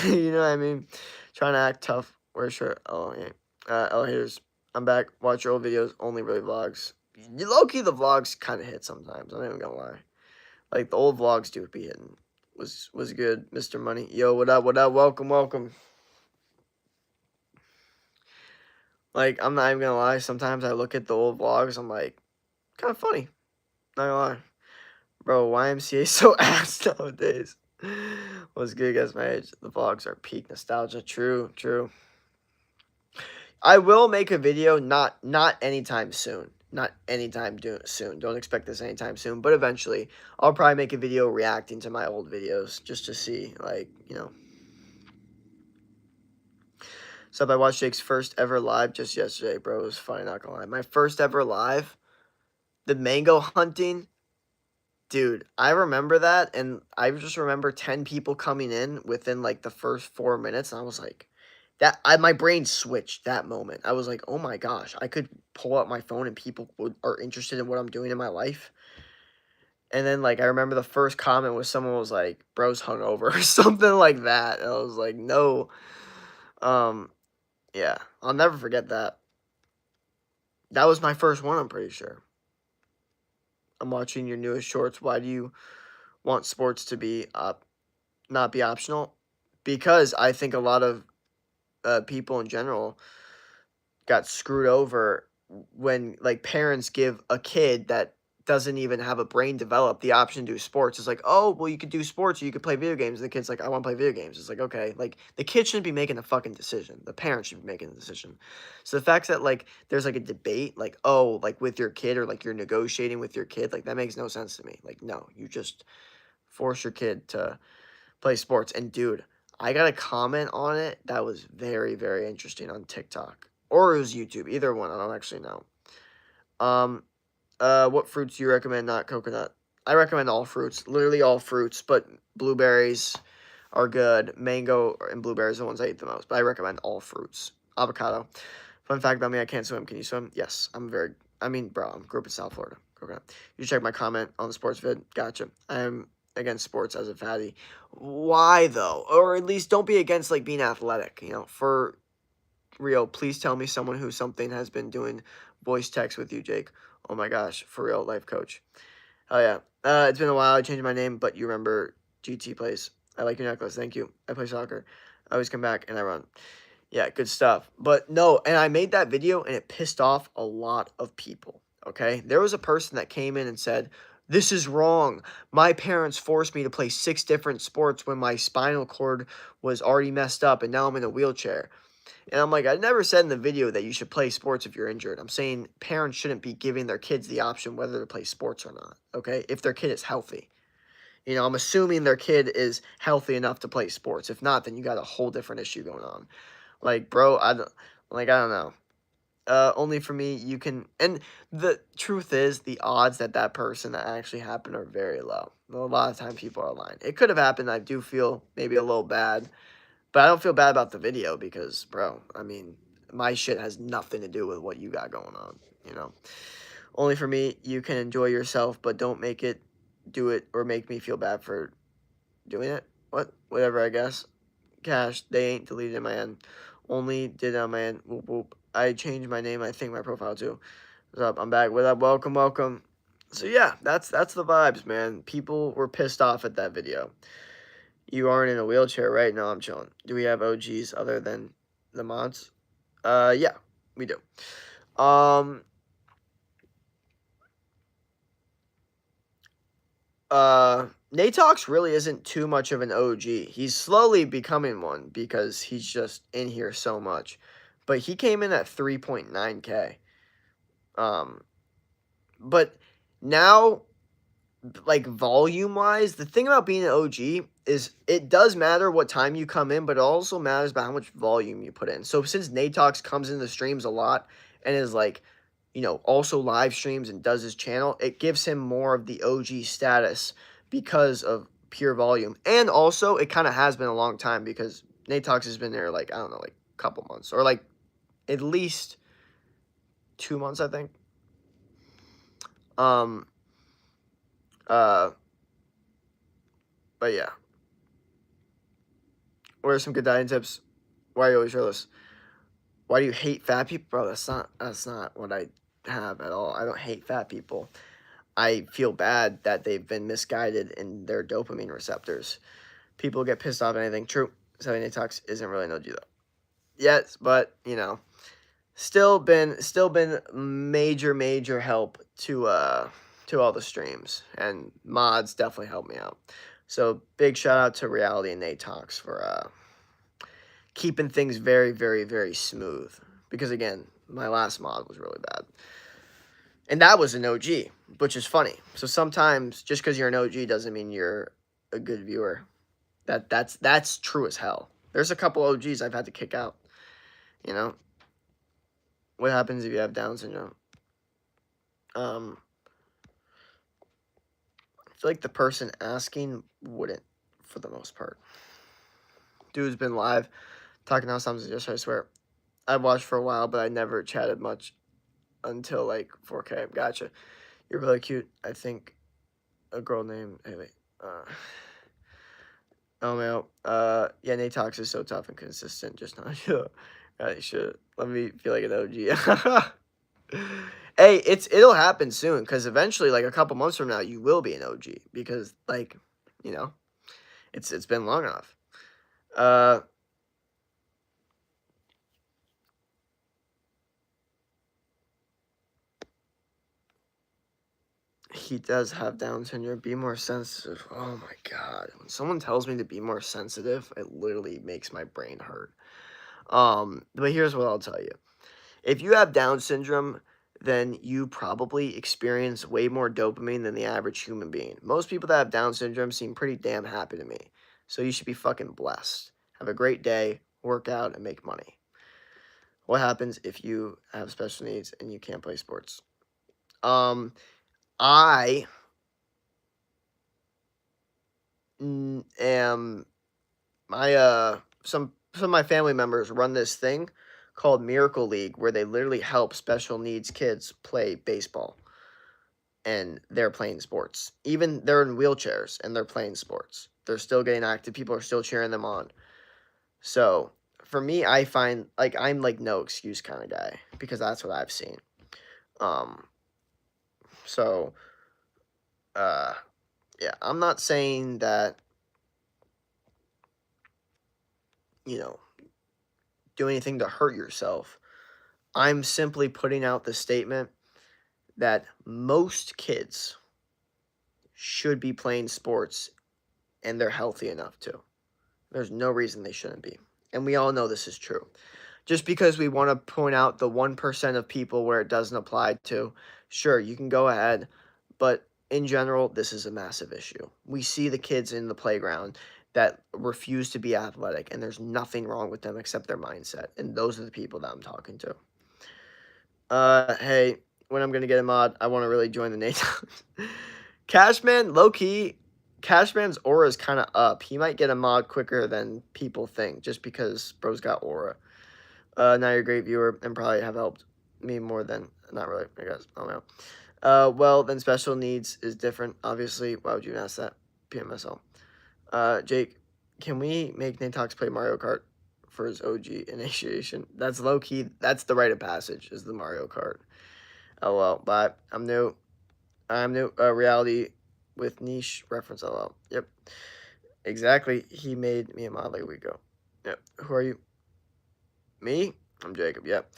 You know what I mean? Trying to act tough. Wear a shirt. Oh, yeah. Haters. I'm back. Watch your old videos. Only really vlogs. Low-key, the vlogs kind of hit sometimes. I'm not even gonna lie. Like, the old vlogs do be hitting. Was good, Mr. Money. Yo, what up, what up? Welcome, welcome. Like, I'm not even gonna lie. Sometimes I look at the old vlogs. I'm like, kind of funny. Not gonna lie. Bro, YMCA so ass nowadays. Was good, guys, my age. The vlogs are peak nostalgia. True, true. I will make a video, not anytime soon. Not anytime soon. Don't expect this anytime soon. But eventually, I'll probably make a video reacting to my old videos just to see, like, So I watched Jake's first ever live just yesterday, bro. It was funny, not gonna lie. My first ever live, the mango hunting. Dude, I remember that, and I just remember 10 people coming in within, like, the first 4 minutes, and I was like, my brain switched that moment. I was like, oh my gosh, I could pull out my phone and people are interested in what I'm doing in my life. And then, like, I remember the first comment was someone was like, bro's hungover or something like that. And I was like, no. Yeah, I'll never forget that. That was my first one, I'm pretty sure. I'm watching your newest shorts. Why do you want sports to be not be optional? Because I think a lot of people in general got screwed over when, like, parents give a kid that doesn't even have a brain developed the option to do sports. It's like, oh, well, you could do sports or you could play video games. And the kid's like, I want to play video games. It's like, okay, like, the kid shouldn't be making a fucking decision. The parents should be making the decision. So the fact that, like, there's, like, a debate, like, oh, like, with your kid or, like, you're negotiating with your kid, like, that makes no sense to me. Like, no, you just force your kid to play sports. And, dude, I got a comment on it that was very, very interesting on TikTok. Or it was YouTube. Either one. I don't actually know. What fruits do you recommend, not coconut? I recommend all fruits, literally all fruits, but blueberries are good. Mango and blueberries are the ones I eat the most, but I recommend all fruits. Avocado. Fun fact about me, I can't swim. Can you swim? Yes, bro, I grew up in South Florida. Okay. You check my comment on the sports vid. Gotcha. I'm against sports as a fatty. Why, though? Or at least don't be against, like, being athletic, for real. Please tell me someone who something has been doing voice text with you, Jake. Oh, my gosh. For real, life coach. Oh, yeah. It's been a while. I changed my name, but you remember GT plays. I like your necklace. Thank you. I play soccer. I always come back and I run. Yeah, good stuff. But no, and I made that video and it pissed off a lot of people, okay? There was a person that came in and said, "This is wrong. My parents forced me to play 6 different sports when my spinal cord was already messed up and now I'm in a wheelchair." And I'm like, I never said in the video that you should play sports if you're injured. I'm saying parents shouldn't be giving their kids the option whether to play sports or not, okay? If their kid is healthy. I'm assuming their kid is healthy enough to play sports. If not, then you got a whole different issue going on. Like, bro, I don't know. Only for me, you can, and the truth is, the odds that person that actually happened are very low. A lot of times people are lying. It could have happened. I do feel maybe a little bad, but I don't feel bad about the video because, bro, my shit has nothing to do with what you got going on. Only for me, you can enjoy yourself, but don't do it, or make me feel bad for doing it. Whatever, I guess. Cash, they ain't deleted my end. Only did on my end. Whoop, whoop. I changed my name, I think my profile too. What's up? I'm back. What up? Welcome, welcome. So yeah, that's the vibes, man. People were pissed off at that video. You aren't in a wheelchair, right? No, I'm chilling. Do we have OGs other than the mods? Yeah, we do. Natox really isn't too much of an OG. He's slowly becoming one because he's just in here so much. But he came in at 3.9K. But now, like, volume-wise, the thing about being an OG is it does matter what time you come in, but it also matters about how much volume you put in. So since Natox comes in the streams a lot and is, like, also live streams and does his channel, it gives him more of the OG status because of pure volume. And also, it kind of has been a long time because Natox has been there, like, I don't know, like, a couple months. Or, like, at least 2 months, I think. But yeah. What are some good dieting tips? Why are you always shirtless? Why do you hate fat people? Bro, that's not what I have at all. I don't hate fat people. I feel bad that they've been misguided in their dopamine receptors. People get pissed off at anything. True. 7 Detox isn't really an OG though. Yes, but still been major help to all the streams, and mods definitely helped me out. So big shout out to Reality and Natox for keeping things very, very, very smooth. Because again, my last mod was really bad. And that was an OG, which is funny. So sometimes just because you're an OG doesn't mean you're a good viewer. That's true as hell. There's a couple OGs I've had to kick out. What happens if you have Down syndrome? I feel like the person asking wouldn't, for the most part. Dude's been live talking how something just, I swear. I've watched for a while, but I never chatted much until like 4K. Gotcha. You're really cute. I think a girl named, hey, wait. Oh, man. Yeah, Natox is so tough and consistent. Just not sure. I should. Let me feel like an OG. Hey, it'll happen soon, because eventually, like a couple months from now, you will be an OG, because, like, it's been long enough. He does have Down syndrome. Be more sensitive. Oh my god. When someone tells me to be more sensitive, it literally makes my brain hurt. But here's what I'll tell you. If you have Down syndrome, then you probably experience way more dopamine than the average human being. Most people that have Down syndrome seem pretty damn happy to me. So you should be fucking blessed. Have a great day, work out, and make money. What happens if you have special needs and you can't play sports? I my some of my family members run this thing called Miracle League where they literally help special needs kids play baseball, and they're playing sports. Even they're in wheelchairs and they're playing sports. They're still getting active. People are still cheering them on. So for me, I find like I'm like no excuse kind of guy because that's what I've seen. Um, so uh, yeah, I'm not saying that you know do anything to hurt yourself. I'm simply putting out the statement that most kids should be playing sports and they're healthy enough to. There's no reason they shouldn't be. And we all know this is true. Just because we want to point out the 1% of people where it doesn't apply to, sure, you can go ahead. But in general, this is a massive issue. We see the kids in the playground that refuse to be athletic, and there's nothing wrong with them except their mindset. And those are the people that I'm talking to. Hey, when I'm going to get a mod, I want to really join the Nate. Cashman, low-key, Cashman's aura is kind of up. He might get a mod quicker than people think, just because bro's got aura. Now you're a great viewer and probably have helped me more than, not really, I guess, I don't know. Well, then special needs is different, obviously. Why would you ask that? PMSL. Jake, can we make Natox play Mario Kart for his OG initiation? That's low-key, that's the rite of passage, is the Mario Kart. LOL, bye. I'm new. Reality with niche reference, LOL. Yep. Exactly. He made me a mod like a week ago. Yep. Who are you? Me? I'm Jacob. Yep.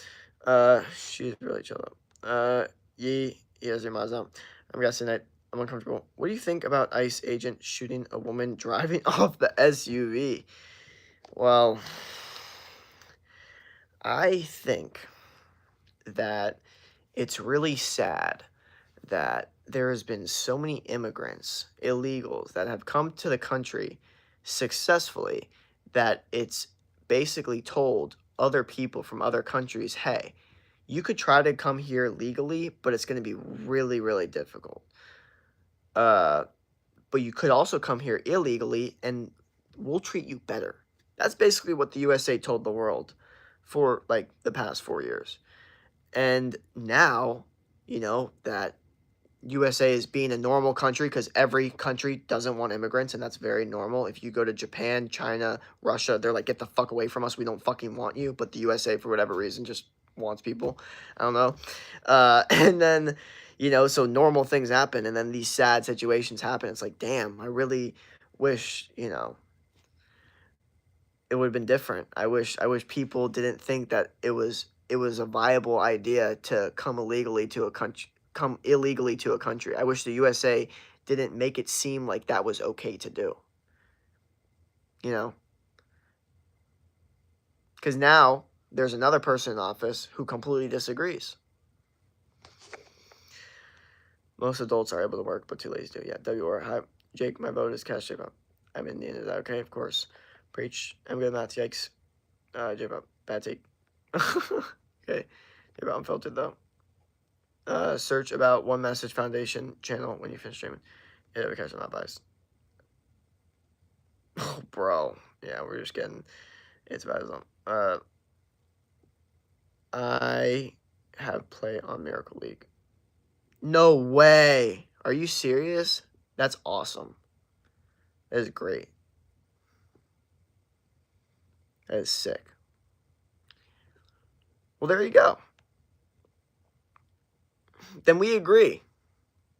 She's really chill though. He has your mods on. I'm guessing that I'm uncomfortable. What do you think about ICE agent shooting a woman driving off the SUV? Well, I think that it's really sad that there has been so many immigrants, illegals, that have come to the country successfully that it's basically told other people from other countries, hey, you could try to come here legally, but it's going to be really, really difficult. But you could also come here illegally and we'll treat you better. That's basically what the USA told the world for like the past 4 years. And now, that USA is being a normal country because every country doesn't want immigrants, and that's very normal. If you go to Japan, China, Russia, they're like, get the fuck away from us. We don't fucking want you. But the USA, for whatever reason, just wants people. I don't know. And then, so normal things happen, and then these sad situations happen. It's like, damn, I really wish, it would have been different. I wish people didn't think that it was a viable idea to come illegally to a country. I wish the USA didn't make it seem like that was okay to do. Because now there's another person in office who completely disagrees. Most adults are able to work, but too lazy to. Yeah, WR. Hi, Jake, my vote is cash. I'm Indian. Is that okay? Of course. Preach. I'm good at math. Yikes. J-Pop. Bad take. Okay. J-Pop unfiltered, though. Search about One Message Foundation channel when you finish streaming. Yeah, because I'm not biased. Oh, bro. Yeah, we're just getting... It's bad as well. I have play on Miracle League. No way. Are you serious? That's awesome. That is great. That is sick. Well, there you go. Then we agree.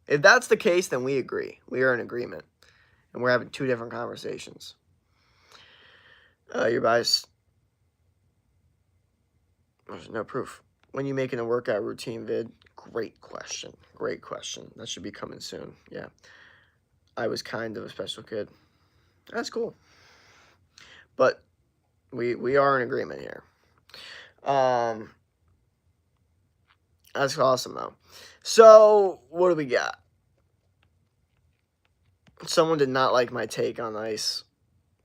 If that's the case, then we agree. We are in agreement. And we're having two different conversations. Your bias. There's no proof. When you making a workout routine vid? Great question. Great question. That should be coming soon. Yeah. I was kind of a special kid. That's cool. But we are in agreement here. That's awesome, though. So, what do we got? Someone did not like my take on ice.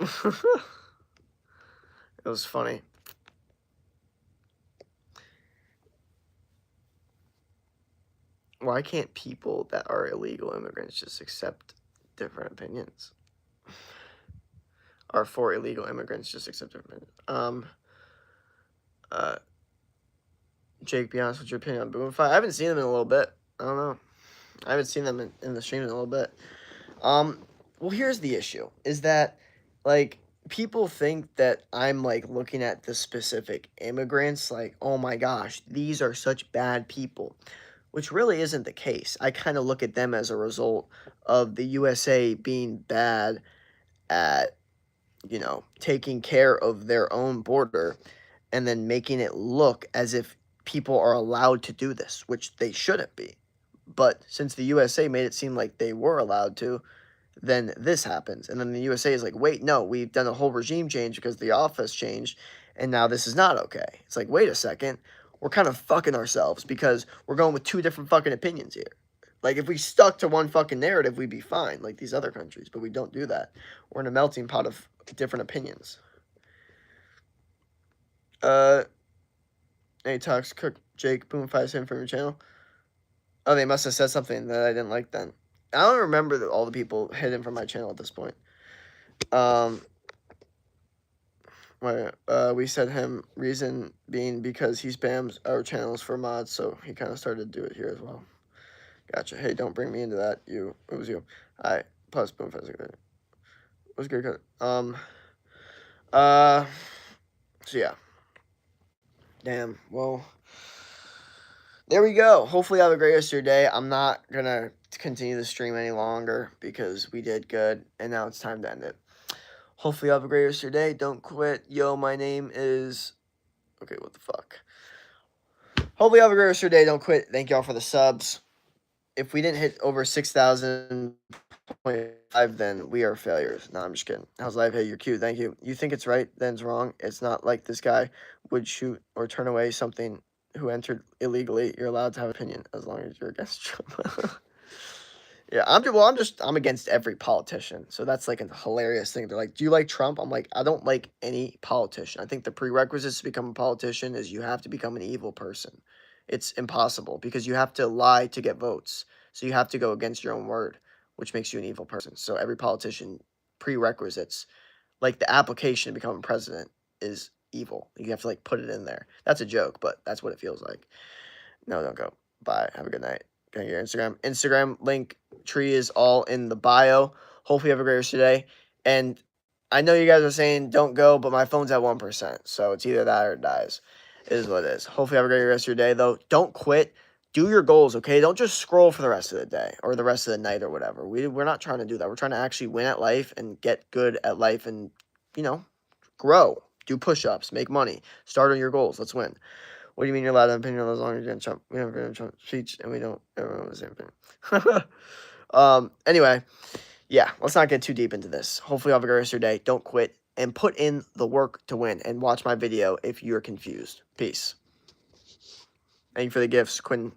It was funny. Why can't people that are illegal immigrants just accept different opinions? are for illegal immigrants. Just accept it. Jake, be honest with your opinion on Boomify. I haven't seen them in a little bit. I don't know. I haven't seen them in the stream in a little bit. Well, here's the issue, is that, like, people think that I'm, like, looking at the specific immigrants, like, oh my gosh, these are such bad people, which really isn't the case. I kind of look at them as a result of the USA being bad at, you know, taking care of their own border and then making it look as if people are allowed to do this, which they shouldn't be. But since the USA made it seem like they were allowed to, then this happens. And then the USA is like, wait, no, we've done a whole regime change because the office changed, and now this is not okay. It's like, wait a second, we're kind of fucking ourselves because we're going with two different fucking opinions here. Like, if we stuck to one fucking narrative, we'd be fine, like these other countries, but we don't do that. We're in a melting pot of different opinions. Hey, Talks, Cook, Jake, Boom5 same from your channel. Oh, they must have said something that I didn't like then. I don't remember all the people hidden from my channel at this point. We said him, reason being because he spams our channels for mods, so he kind of started to do it here as well. Gotcha. Hey, don't bring me into that. It was you. Alright, plus boom, what's good? So yeah. Damn, well, there we go. Hopefully you have a great rest of your day. I'm not gonna continue the stream any longer because we did good, and now it's time to end it. Hopefully you have a great rest of your day. Don't quit. Yo, my name is... Okay, what the fuck? Hopefully you have a great rest of your day. Don't quit. Thank y'all for the subs. If we didn't hit over 6,000.5, then we are failures. No, I'm just kidding. How's life? Hey, you're cute. Thank you. You think it's right, then it's wrong. It's not like this guy would shoot or turn away something who entered illegally. You're allowed to have an opinion as long as you're against Trump. Yeah, I'm against every politician. So that's like a hilarious thing. They're like, do you like Trump? I'm like, I don't like any politician. I think the prerequisites to become a politician is you have to become an evil person. It's impossible because you have to lie to get votes. So you have to go against your own word, which makes you an evil person. So every politician prerequisites, like the application to become a president, is evil. You have to like put it in there. That's a joke, but that's what it feels like. No, don't go. Bye. Have a good night. Get your Instagram link tree is all in the bio. Hopefully you have a great rest of your day. And I know you guys are saying don't go, but my phone's at 1%. So it's either that or it dies. It is what it is. Hopefully you have a great rest of your day, though. Don't quit. Do your goals, okay? Don't just scroll for the rest of the day or the rest of the night or whatever. We're not trying to do that. We're trying to actually win at life and get good at life and, you know, grow. Do push-ups. Make money. Start on your goals. Let's win. What do you mean you're allowed to have an opinion as long as you're in Trump? We have a Trump speech, and we don't everyone have the same opinion. Anyway, yeah, let's not get too deep into this. Hopefully you have a great rest of your day. Don't quit, and put in the work to win, and watch my video if you're confused. Peace. Thank you for the gifts, Quinn.